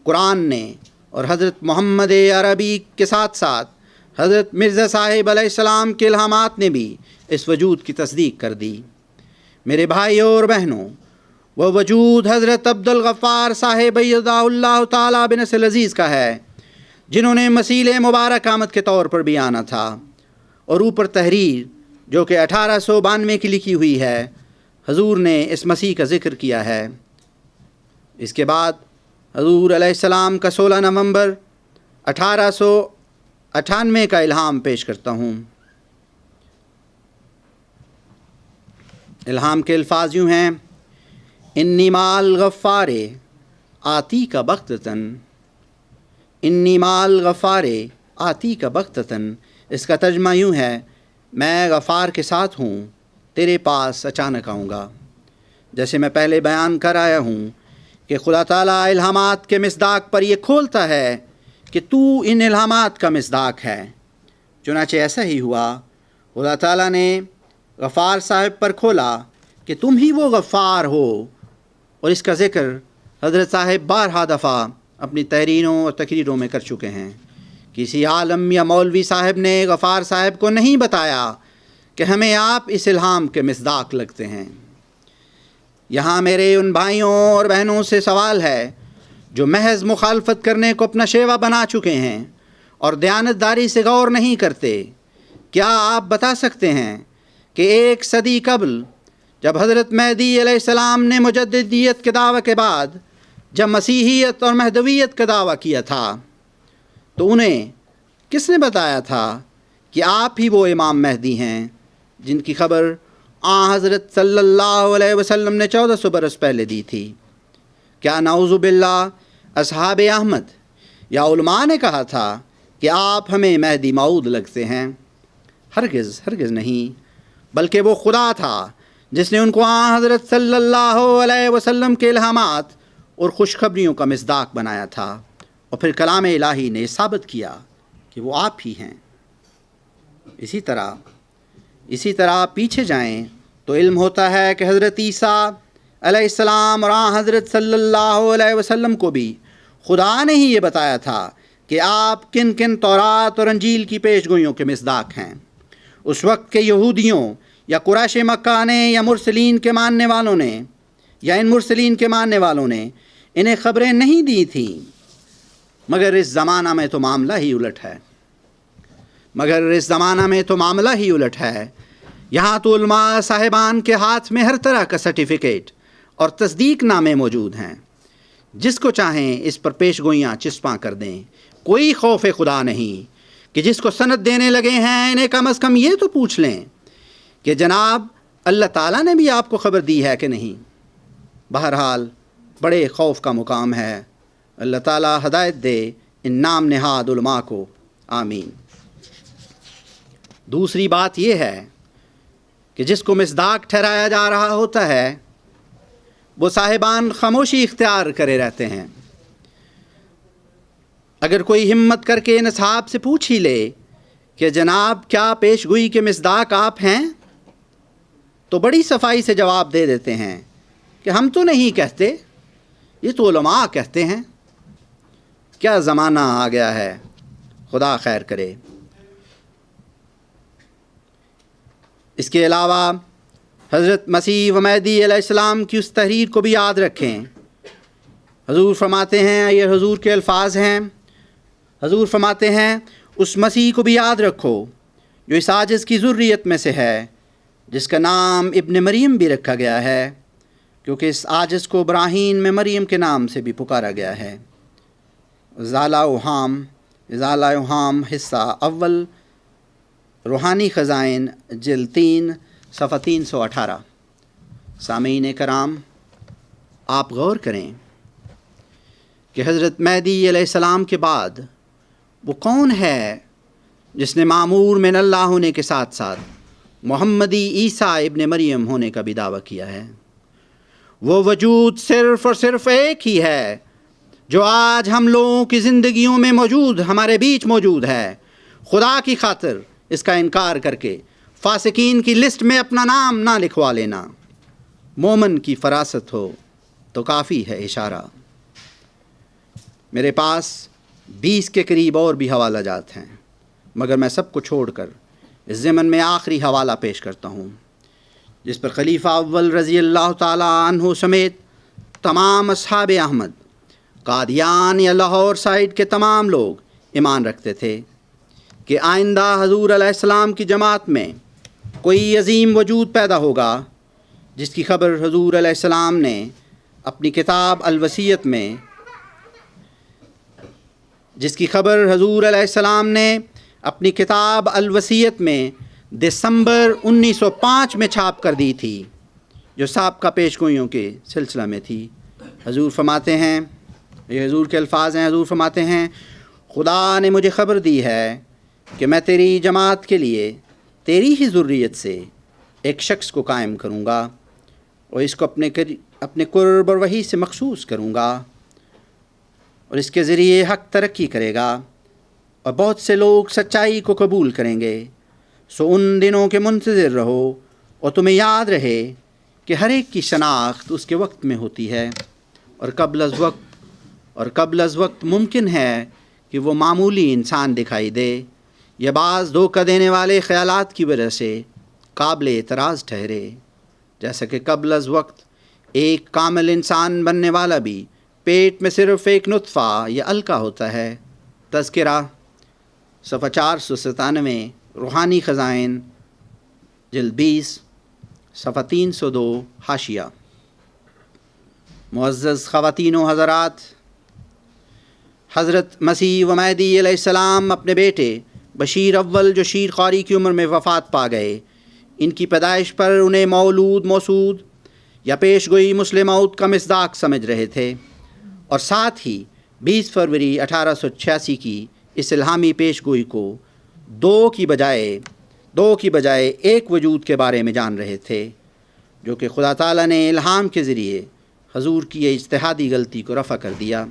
قرآن نے اور حضرت محمد عربی کے ساتھ ساتھ حضرت مرزا صاحب علیہ السلام کے الہامات نے بھی اس وجود کی تصدیق کر دی۔ میرے بھائیوں اور بہنوں، وہ وجود حضرت عبد الغفار صاحب ایدہ اللہ تعالیٰ بنصر العزیز کا ہے، جنہوں نے مسیل مبارک آمد کے طور پر بھی آنا تھا، اور اوپر تحریر جو کہ 1892 کی لکھی ہوئی ہے، حضور نے اس مسیح کا ذکر کیا ہے۔ اس کے بعد حضور علیہ السلام کا 16 نومبر 1898 کا الہام پیش کرتا ہوں۔ الہام کے الفاظ یوں ہیں: انی مال غفارے آتی کا بختتن، انی مال غفارے آتی کا بختتن۔ اس کا ترجمہ یوں ہے: میں غفار کے ساتھ ہوں، تیرے پاس اچانک آؤں گا۔ جیسے میں پہلے بیان کر آیا ہوں کہ خدا تعالیٰ الہامات کے مصداق پر یہ کھولتا ہے کہ تو ان الہامات کا مصداق ہے۔ چنانچہ ایسا ہی ہوا، خدا تعالیٰ نے غفار صاحب پر کھولا کہ تم ہی وہ غفار ہو، اور اس کا ذکر حضرت صاحب بارہا دفعہ اپنی تحریروں اور تقریروں میں کر چکے ہیں۔ کسی عالم یا مولوی صاحب نے غفار صاحب کو نہیں بتایا کہ ہمیں آپ اس الہام کے مصداق لگتے ہیں۔ یہاں میرے ان بھائیوں اور بہنوں سے سوال ہے جو محض مخالفت کرنے کو اپنا شیوا بنا چکے ہیں اور دیانتداری سے غور نہیں کرتے، کیا آپ بتا سکتے ہیں کہ 1 صدی قبل جب حضرت مہدی علیہ السلام نے مجددیت کے دعوے کے بعد جب مسیحیت اور مہدویت کا دعویٰ کیا تھا تو انہیں کس نے بتایا تھا کہ آپ ہی وہ امام مہدی ہیں جن کی خبر حضرت صلی اللہ علیہ وسلم نے 1400 برس پہلے دی تھی؟ کیا نعوذ باللہ اصحاب احمد یا علماء نے کہا تھا کہ آپ ہمیں مہدی موعود لگتے ہیں؟ ہرگز ہرگز نہیں، بلکہ وہ خدا تھا جس نے ان کو حضرت صلی اللہ علیہ وسلم کے الہامات اور خوشخبریوں کا مصداق بنایا تھا، اور پھر کلام الہی نے ثابت کیا کہ وہ آپ ہی ہیں۔ اسی طرح پیچھے جائیں تو علم ہوتا ہے کہ حضرت عیسیٰ علیہ السلام اور حضرت صلی اللہ علیہ وسلم کو بھی خدا نے ہی یہ بتایا تھا کہ آپ کن کن تورات اور انجیل کی پیش گوئیوں کے مصداق ہیں۔ اس وقت کے یہودیوں یا قریش مکہ نے یا مرسلین کے ماننے والوں نے یا ان مرسلین کے ماننے والوں نے انہیں خبریں نہیں دی تھیں، مگر اس زمانہ میں تو معاملہ ہی الٹ ہے۔ یہاں تو علماء صاحبان کے ہاتھ میں ہر طرح کا سرٹیفکیٹ اور تصدیق نامے موجود ہیں، جس کو چاہیں اس پر پیش گوئیاں چسپاں کر دیں، کوئی خوف خدا نہیں کہ جس کو سند دینے لگے ہیں انہیں کم از کم یہ تو پوچھ لیں کہ جناب اللہ تعالیٰ نے بھی آپ کو خبر دی ہے کہ نہیں۔ بہرحال بڑے خوف کا مقام ہے۔ اللہ تعالیٰ ہدایت دے ان نام نہاد علماء کو، آمین۔ دوسری بات یہ ہے کہ جس کو مصداق ٹھہرایا جا رہا ہوتا ہے وہ صاحبان خاموشی اختیار کرے رہتے ہیں۔ اگر کوئی ہمت کر کے ان اصحاب سے پوچھ ہی لے کہ جناب کیا پیش گوئی کے مصداق آپ ہیں، تو بڑی صفائی سے جواب دے دیتے ہیں کہ ہم تو نہیں کہتے، یہ تو علماء کہتے ہیں۔ کیا زمانہ آ گیا ہے، خدا خیر کرے۔ اس کے علاوہ حضرت مسیح و مہدی علیہ السلام کی اس تحریر کو بھی یاد رکھیں۔ حضور فرماتے ہیں، یہ حضور کے الفاظ ہیں، حضور فرماتے ہیں اس مسیح کو بھی یاد رکھو جو اس عاجز کی ذریت میں سے ہے، جس کا نام ابن مریم بھی رکھا گیا ہے، کیونکہ اس عاجز کو براہین میں مریم کے نام سے بھی پکارا گیا ہے۔ ازالہ اوہام حصہ اول، روحانی خزائن جلد 3 صفحہ 318۔ سامعین کرام، آپ غور کریں کہ حضرت مہدی علیہ السلام کے بعد وہ کون ہے جس نے معمور من اللہ ہونے کے ساتھ ساتھ محمدی عیسیٰ ابن مریم ہونے کا بھی دعویٰ کیا ہے۔ وہ وجود صرف اور صرف ایک ہی ہے جو آج ہم لوگوں کی زندگیوں میں موجود، ہمارے بیچ موجود ہے۔ خدا کی خاطر اس کا انکار کر کے فاسقین کی لسٹ میں اپنا نام نہ لکھوا لینا۔ مومن کی فراست ہو تو کافی ہے اشارہ۔ میرے پاس 20 کے قریب اور بھی حوالہ جات ہیں، مگر میں سب کو چھوڑ کر اس ضمن میں آخری حوالہ پیش کرتا ہوں، جس پر خلیفہ اول رضی اللہ تعالی عنہ سمیت تمام اصحاب احمد، قادیان یا لاہور سائڈ کے تمام لوگ ایمان رکھتے تھے کہ آئندہ حضور علیہ السلام کی جماعت میں کوئی عظیم وجود پیدا ہوگا، جس کی خبر حضور علیہ السلام نے اپنی کتاب الوصیت میں دسمبر 1905 میں چھاپ کر دی تھی، جو سابقہ پیش گوئیوں کے سلسلہ میں تھی۔ حضور فرماتے ہیں، یہ حضور کے الفاظ ہیں، حضور فرماتے ہیں خدا نے مجھے خبر دی ہے کہ میں تیری جماعت کے لیے تیری ہی ذریت سے ایک شخص کو قائم کروں گا اور اس کو اپنے قرب اور وحی سے مخصوص کروں گا، اور اس کے ذریعے حق ترقی کرے گا اور بہت سے لوگ سچائی کو قبول کریں گے۔ سو ان دنوں کے منتظر رہو اور تمہیں یاد رہے کہ ہر ایک کی شناخت اس کے وقت میں ہوتی ہے، اور قبل از وقت ممکن ہے کہ وہ معمولی انسان دکھائی دے یا بعض دھوکہ دینے والے خیالات کی وجہ سے قابل اعتراض ٹھہرے، جیسا کہ قبل از وقت ایک کامل انسان بننے والا بھی پیٹ میں صرف ایک نطفہ یا علقہ ہوتا ہے۔ تذکرہ صفحہ 497، روحانی خزائن جلد 20 صفحہ 302، حاشیہ۔ معزز خواتین و حضرات، حضرت مسیح و مہدی علیہ السلام اپنے بیٹے بشیر اول جو شیر خواری کی عمر میں وفات پا گئے، ان کی پیدائش پر انہیں مولود موسود یا پیش گوئی مسلم موت کا مصداق سمجھ رہے تھے، اور ساتھ ہی 20 فروری 1886 کی اس الہامی پیش گوئی کو دو کی بجائے ایک وجود کے بارے میں جان رہے تھے، جو کہ خدا تعالیٰ نے الہام کے ذریعے حضور کی یہ اجتہادی غلطی کو رفع کر دیا۔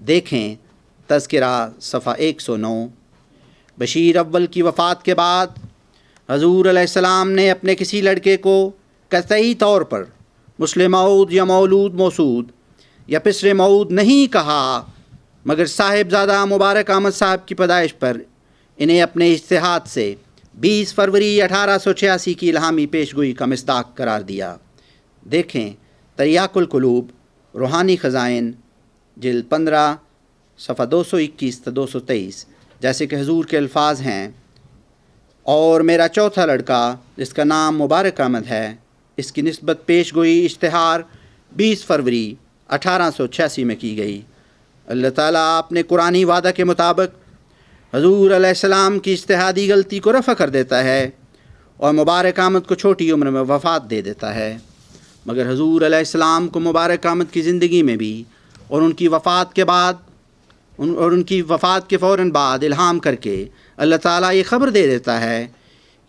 دیکھیں تذکرہ صفحہ 109۔ بشیر اول کی وفات کے بعد حضور علیہ السلام نے اپنے کسی لڑکے کو قطعی طور پر مسلم موعود یا مولود موسود یا پسر موعود نہیں کہا، مگر صاحبزادہ مبارک احمد صاحب کی پیدائش پر انہیں اپنے اجتہاد سے 20 فروری 1886 کی الہامی پیشگوئی کا مصداق قرار دیا۔ دیکھیں تریاق القلوب، روحانی خزائن جلد 15 صفحہ 221 تا 223، جیسے کہ حضور کے الفاظ ہیں، اور میرا چوتھا لڑکا جس کا نام مبارک احمد ہے، اس کی نسبت پیش گوئی اشتہار 20 فروری 1886 میں کی گئی۔ اللہ تعالیٰ اپنے قرآنی وعدہ کے مطابق حضور علیہ السلام کی اجتہادی غلطی کو رفع کر دیتا ہے اور مبارک احمد کو چھوٹی عمر میں وفات دے دیتا ہے، مگر حضور علیہ السلام کو مبارک احمد کی زندگی میں بھی اور ان کی وفات کے فوراً بعد الہام کر کے اللہ تعالیٰ یہ خبر دے دیتا ہے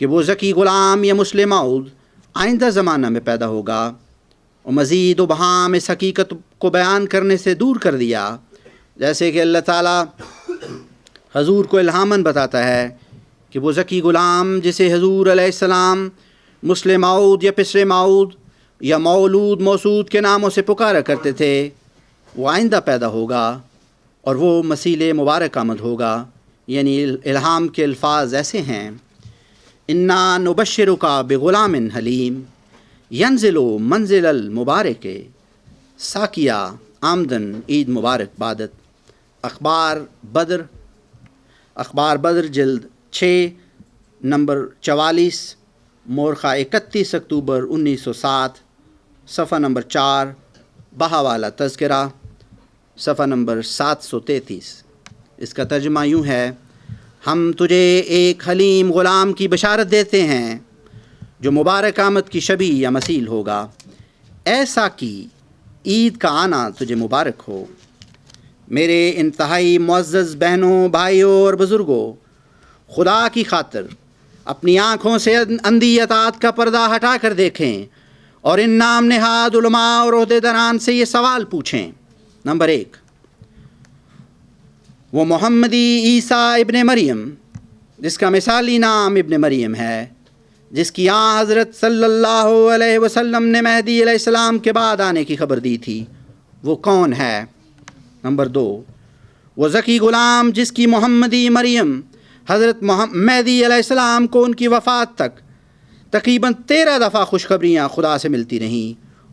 کہ وہ ذکی غلام یا مسلم موعود آئندہ زمانہ میں پیدا ہوگا، اور مزید ابہام اس حقیقت کو بیان کرنے سے دور کر دیا، جیسے کہ اللہ تعالیٰ حضور کو الہاماً بتاتا ہے کہ وہ ذکی غلام جسے حضور علیہ السلام مسلم موعود یا پسر موعود یا مولود موسود کے ناموں سے پکارا کرتے تھے، وہ آئندہ پیدا ہوگا اور وہ مسیح مبارک آمد ہوگا۔ یعنی الہام کے الفاظ ایسے ہیں: انا نبشرک بغلام حلیم ینزل منزل المبارک ساکیہ آمدن عید مبارک بادت۔ اخبار بدر جلد 6 نمبر 44، مورخہ 31 اکتوبر 1907، صفحہ نمبر 4، بہاوالہ تذکرہ، صفحہ نمبر 733۔ اس کا ترجمہ یوں ہے: ہم تجھے ایک حلیم غلام کی بشارت دیتے ہیں جو مبارک آمد کی شبیہ یا مثیل ہوگا۔ ایسا کہ عید کا آنا تجھے مبارک ہو۔ میرے انتہائی معزز بہنوں، بھائیوں اور بزرگوں، خدا کی خاطر اپنی آنکھوں سے اندھی اطاعت کا پردہ ہٹا کر دیکھیں اور ان نام نہاد علماء اور عہدیداران سے یہ سوال پوچھیں۔ نمبر 1، وہ محمدی عیسیٰ ابن مریم جس کا مثالی نام ابن مریم ہے، جس کی حضرت صلی اللہ علیہ وسلم نے مہدی علیہ السلام کے بعد آنے کی خبر دی تھی، وہ کون ہے؟ نمبر 2، وہ ذکی غلام جس کی محمدی مریم حضرت مہدی علیہ السلام کو ان کی وفات تک تقریباً 13 دفعہ خوشخبریاں خدا سے ملتی رہیں،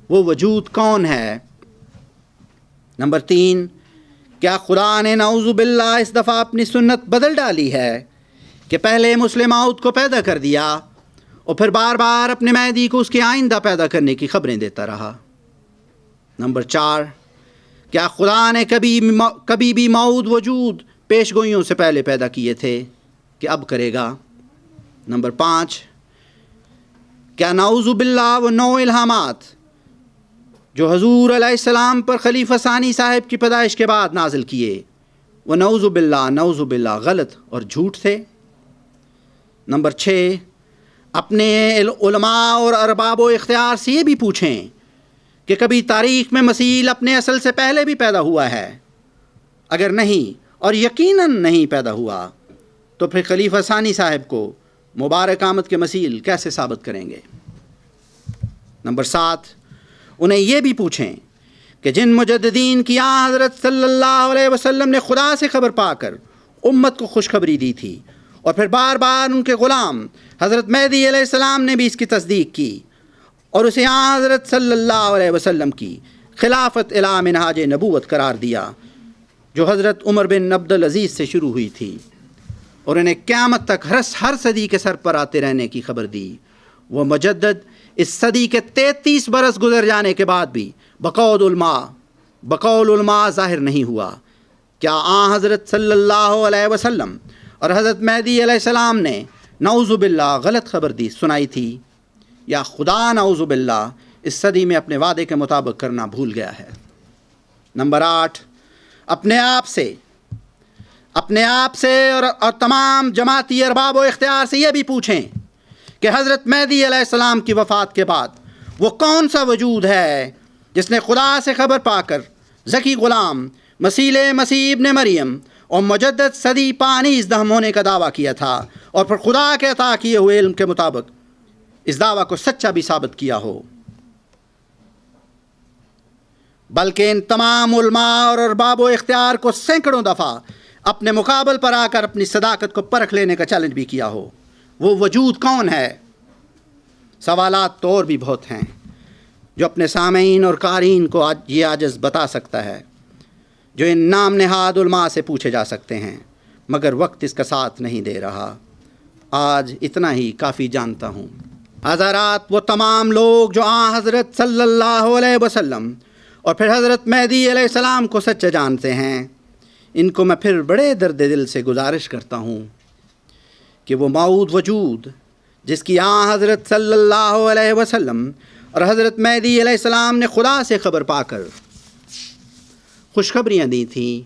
وہ وجود کون ہے؟ نمبر 3، کیا خدا نے نعوذ باللہ اس دفعہ اپنی سنت بدل ڈالی ہے کہ پہلے مسلم موعود کو پیدا کر دیا اور پھر بار بار اپنے مہدی کو اس کے آئندہ پیدا کرنے کی خبریں دیتا رہا؟ نمبر 4، کیا خدا نے کبھی بھی موعود وجود پیش گوئیوں سے پہلے پیدا کیے تھے کہ اب کرے گا؟ نمبر 5، کیا نعوذ باللہ وہ 9 الہامات جو حضور علیہ السلام پر خلیفہ ثانی صاحب کی پیدائش کے بعد نازل کیے، وہ نعوذ باللہ غلط اور جھوٹ تھے؟ نمبر 6، اپنے علماء اور ارباب و اختیار سے یہ بھی پوچھیں کہ کبھی تاریخ میں مسیح اپنے اصل سے پہلے بھی پیدا ہوا ہے؟ اگر نہیں، اور یقیناً نہیں پیدا ہوا، تو پھر خلیفہ ثانی صاحب کو مبارک آمد کے مسیح کیسے ثابت کریں گے؟ نمبر 7، انہیں یہ بھی پوچھیں کہ جن مجددین کی حضرت صلی اللہ علیہ وسلم نے خدا سے خبر پا کر امت کو خوشخبری دی تھی اور پھر بار بار ان کے غلام حضرت مہدی علیہ السلام نے بھی اس کی تصدیق کی اور اسے حضرت صلی اللہ علیہ وسلم کی خلافت الی منہاج نبوت قرار دیا، جو حضرت عمر بن عبد العزیز سے شروع ہوئی تھی اور انہیں قیامت تک ہر صدی کے سر پر آتے رہنے کی خبر دی، وہ مجدد اس صدی کے 33 برس گزر جانے کے بعد بھی بقول علماء ظاہر نہیں ہوا۔ کیا حضرت صلی اللہ علیہ وسلم اور حضرت مہدی علیہ السلام نے نعوذ باللہ غلط خبر سنائی تھی، یا خدا نعوذ باللہ اس صدی میں اپنے وعدے کے مطابق کرنا بھول گیا ہے؟ نمبر 8، اپنے آپ سے اور تمام جماعتی ارباب و اختیار سے یہ بھی پوچھیں کہ حضرت مہدی علیہ السلام کی وفات کے بعد وہ کون سا وجود ہے جس نے خدا سے خبر پا کر ذکی غلام مسیح ابن مریم اور مجدد صدی پانیز دہم ہونے کا دعویٰ کیا تھا اور پھر خدا کے عطا کیے ہوئے علم کے مطابق اس دعویٰ کو سچا بھی ثابت کیا ہو؟ بلکہ ان تمام علماء اور ارباب و اختیار کو سینکڑوں دفعہ اپنے مقابل پر آ کر اپنی صداقت کو پرکھ لینے کا چیلنج بھی کیا ہو۔ وہ وجود کون ہے؟ سوالات تو اور بھی بہت ہیں جو اپنے سامعین اور قارئین کو یہ عاجز بتا سکتا ہے، جو ان نام نہاد علماء سے پوچھے جا سکتے ہیں، مگر وقت اس کا ساتھ نہیں دے رہا۔ آج اتنا ہی کافی جانتا ہوں۔ حضرات، وہ تمام لوگ جو حضرت صلی اللہ علیہ وسلم اور پھر حضرت مہدی علیہ السلام کو سچا جانتے ہیں، ان کو میں پھر بڑے درد دل سے گزارش کرتا ہوں کہ وہ موعود وجود جس کی حضرت صلی اللہ علیہ وسلم اور حضرت مہدی علیہ السلام نے خدا سے خبر پا کر خوشخبریاں دی تھیں،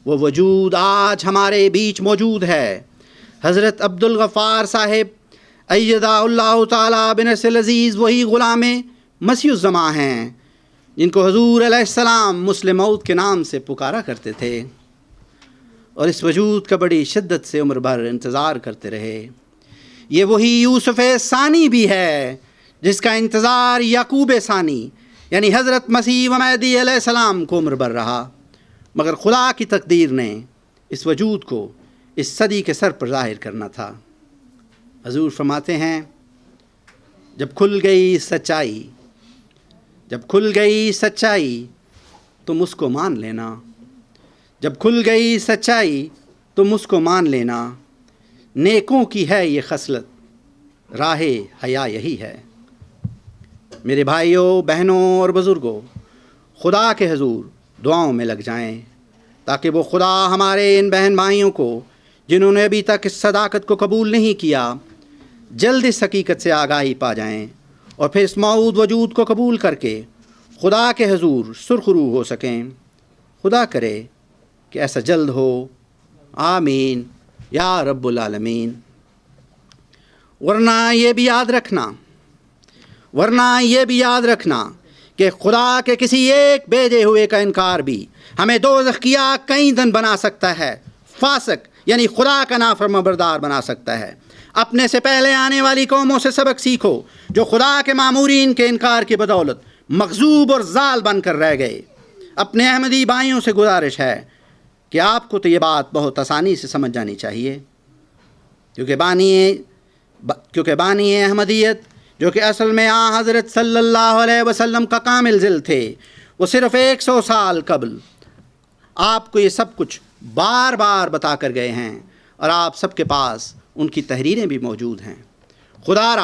وہ وجود آج ہمارے بیچ موجود ہے۔ حضرت عبد الغفار صاحب ایدہ اللہ تعالیٰ بنصر العزیز وہی غلام مسیح الزماں ہیں جن کو حضور علیہ السلام مسلم موعود کے نام سے پکارا کرتے تھے اور اس وجود کا بڑی شدت سے عمر بھر انتظار کرتے رہے۔ یہ وہی یوسف ثانی بھی ہے جس کا انتظار یعقوب ثانی یعنی حضرت مسیح و مہدی علیہ السلام کو عمر بھر رہا، مگر خدا کی تقدیر نے اس وجود کو اس صدی کے سر پر ظاہر کرنا تھا۔ حضور فرماتے ہیں جب کھل گئی سچائی تم اس کو مان لینا، جب کھل گئی سچائی تم اس کو مان لینا، نیکوں کی ہے یہ خصلت، راہ حیا یہی ہے۔ میرے بھائیوں، بہنوں اور بزرگوں، خدا کے حضور دعاؤں میں لگ جائیں تاکہ وہ خدا ہمارے ان بہن بھائیوں کو جنہوں نے ابھی تک اس صداقت کو قبول نہیں کیا جلد اس حقیقت سے آگاہی پا جائیں اور پھر اس موعود وجود کو قبول کر کے خدا کے حضور سرخرو ہو سکیں۔ خدا کرے کہ ایسا جلد ہو، آمین یا رب العالمین۔ ورنہ یہ بھی یاد رکھنا کہ خدا کے کسی ایک بھیجے ہوئے کا انکار بھی ہمیں دوزخ کی آگ کا ایندھن بنا سکتا ہے، فاسق یعنی خدا کا نافرمان بردار بنا سکتا ہے۔ اپنے سے پہلے آنے والی قوموں سے سبق سیکھو جو خدا کے مامورین کے انکار کی بدولت مغضوب اور ضال بن کر رہ گئے۔ اپنے احمدی بھائیوں سے گزارش ہے کہ آپ کو تو یہ بات بہت آسانی سے سمجھ جانی چاہیے، کیونکہ بانی احمدیت جو کہ اصل میں حضرت صلی اللہ علیہ وسلم کا کامل ذل تھے، وہ صرف 100 سال قبل آپ کو یہ سب کچھ بار بار بتا کر گئے ہیں، اور آپ سب کے پاس ان کی تحریریں بھی موجود ہیں۔ خدا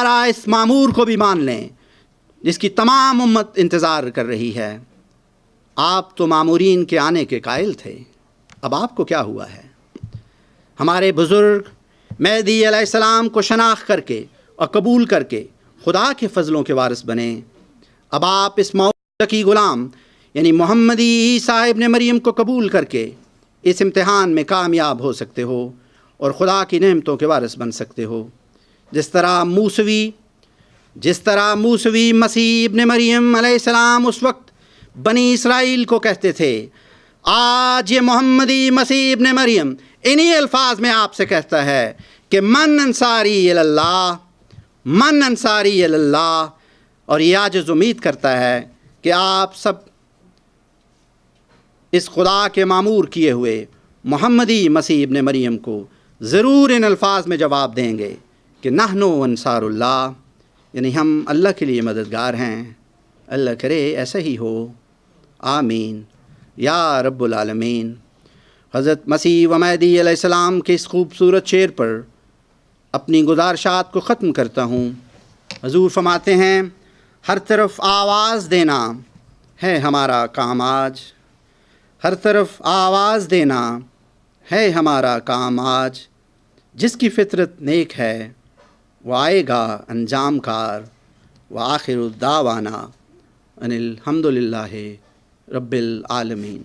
را اس مامور کو بھی مان لیں جس کی تمام امت انتظار کر رہی ہے۔ آپ تو مامورین کے آنے کے قائل تھے، اب آپ کو کیا ہوا ہے؟ ہمارے بزرگ مہدی علیہ السلام کو شناخت کر کے اور قبول کر کے خدا کے فضلوں کے وارث بنے۔ اب آپ اس موعود کی غلام یعنی محمدی عیسیٰ ابن مریم کو قبول کر کے اس امتحان میں کامیاب ہو سکتے ہو اور خدا کی نعمتوں کے وارث بن سکتے ہو۔ جس طرح موسوی مسیح ابن مریم علیہ السلام اس وقت بنی اسرائیل کو کہتے تھے، آج یہ محمدی مسیح ابن مریم انہی الفاظ میں آپ سے کہتا ہے کہ من انصاری اللہ، اور یہ عاجز امید کرتا ہے کہ آپ سب اس خدا کے معمور کیے ہوئے محمدی مسیح ابن مریم کو ضرور ان الفاظ میں جواب دیں گے کہ نحن انصار اللہ، یعنی ہم اللہ کے لیے مددگار ہیں۔ اللہ کرے ایسا ہی ہو، آمین یا رب العالمین۔ حضرت مسیح و مہدی علیہ السلام کے اس خوبصورت شعر پر اپنی گزارشات کو ختم کرتا ہوں۔ حضور فرماتے ہیں، ہر طرف آواز دینا ہے ہمارا کام آج، ہر طرف آواز دینا ہے ہمارا کام آج، جس کی فطرت نیک ہے وہ آئے گا انجام کار، وآخر الدعوانا ان الحمد للہ رب العالمین۔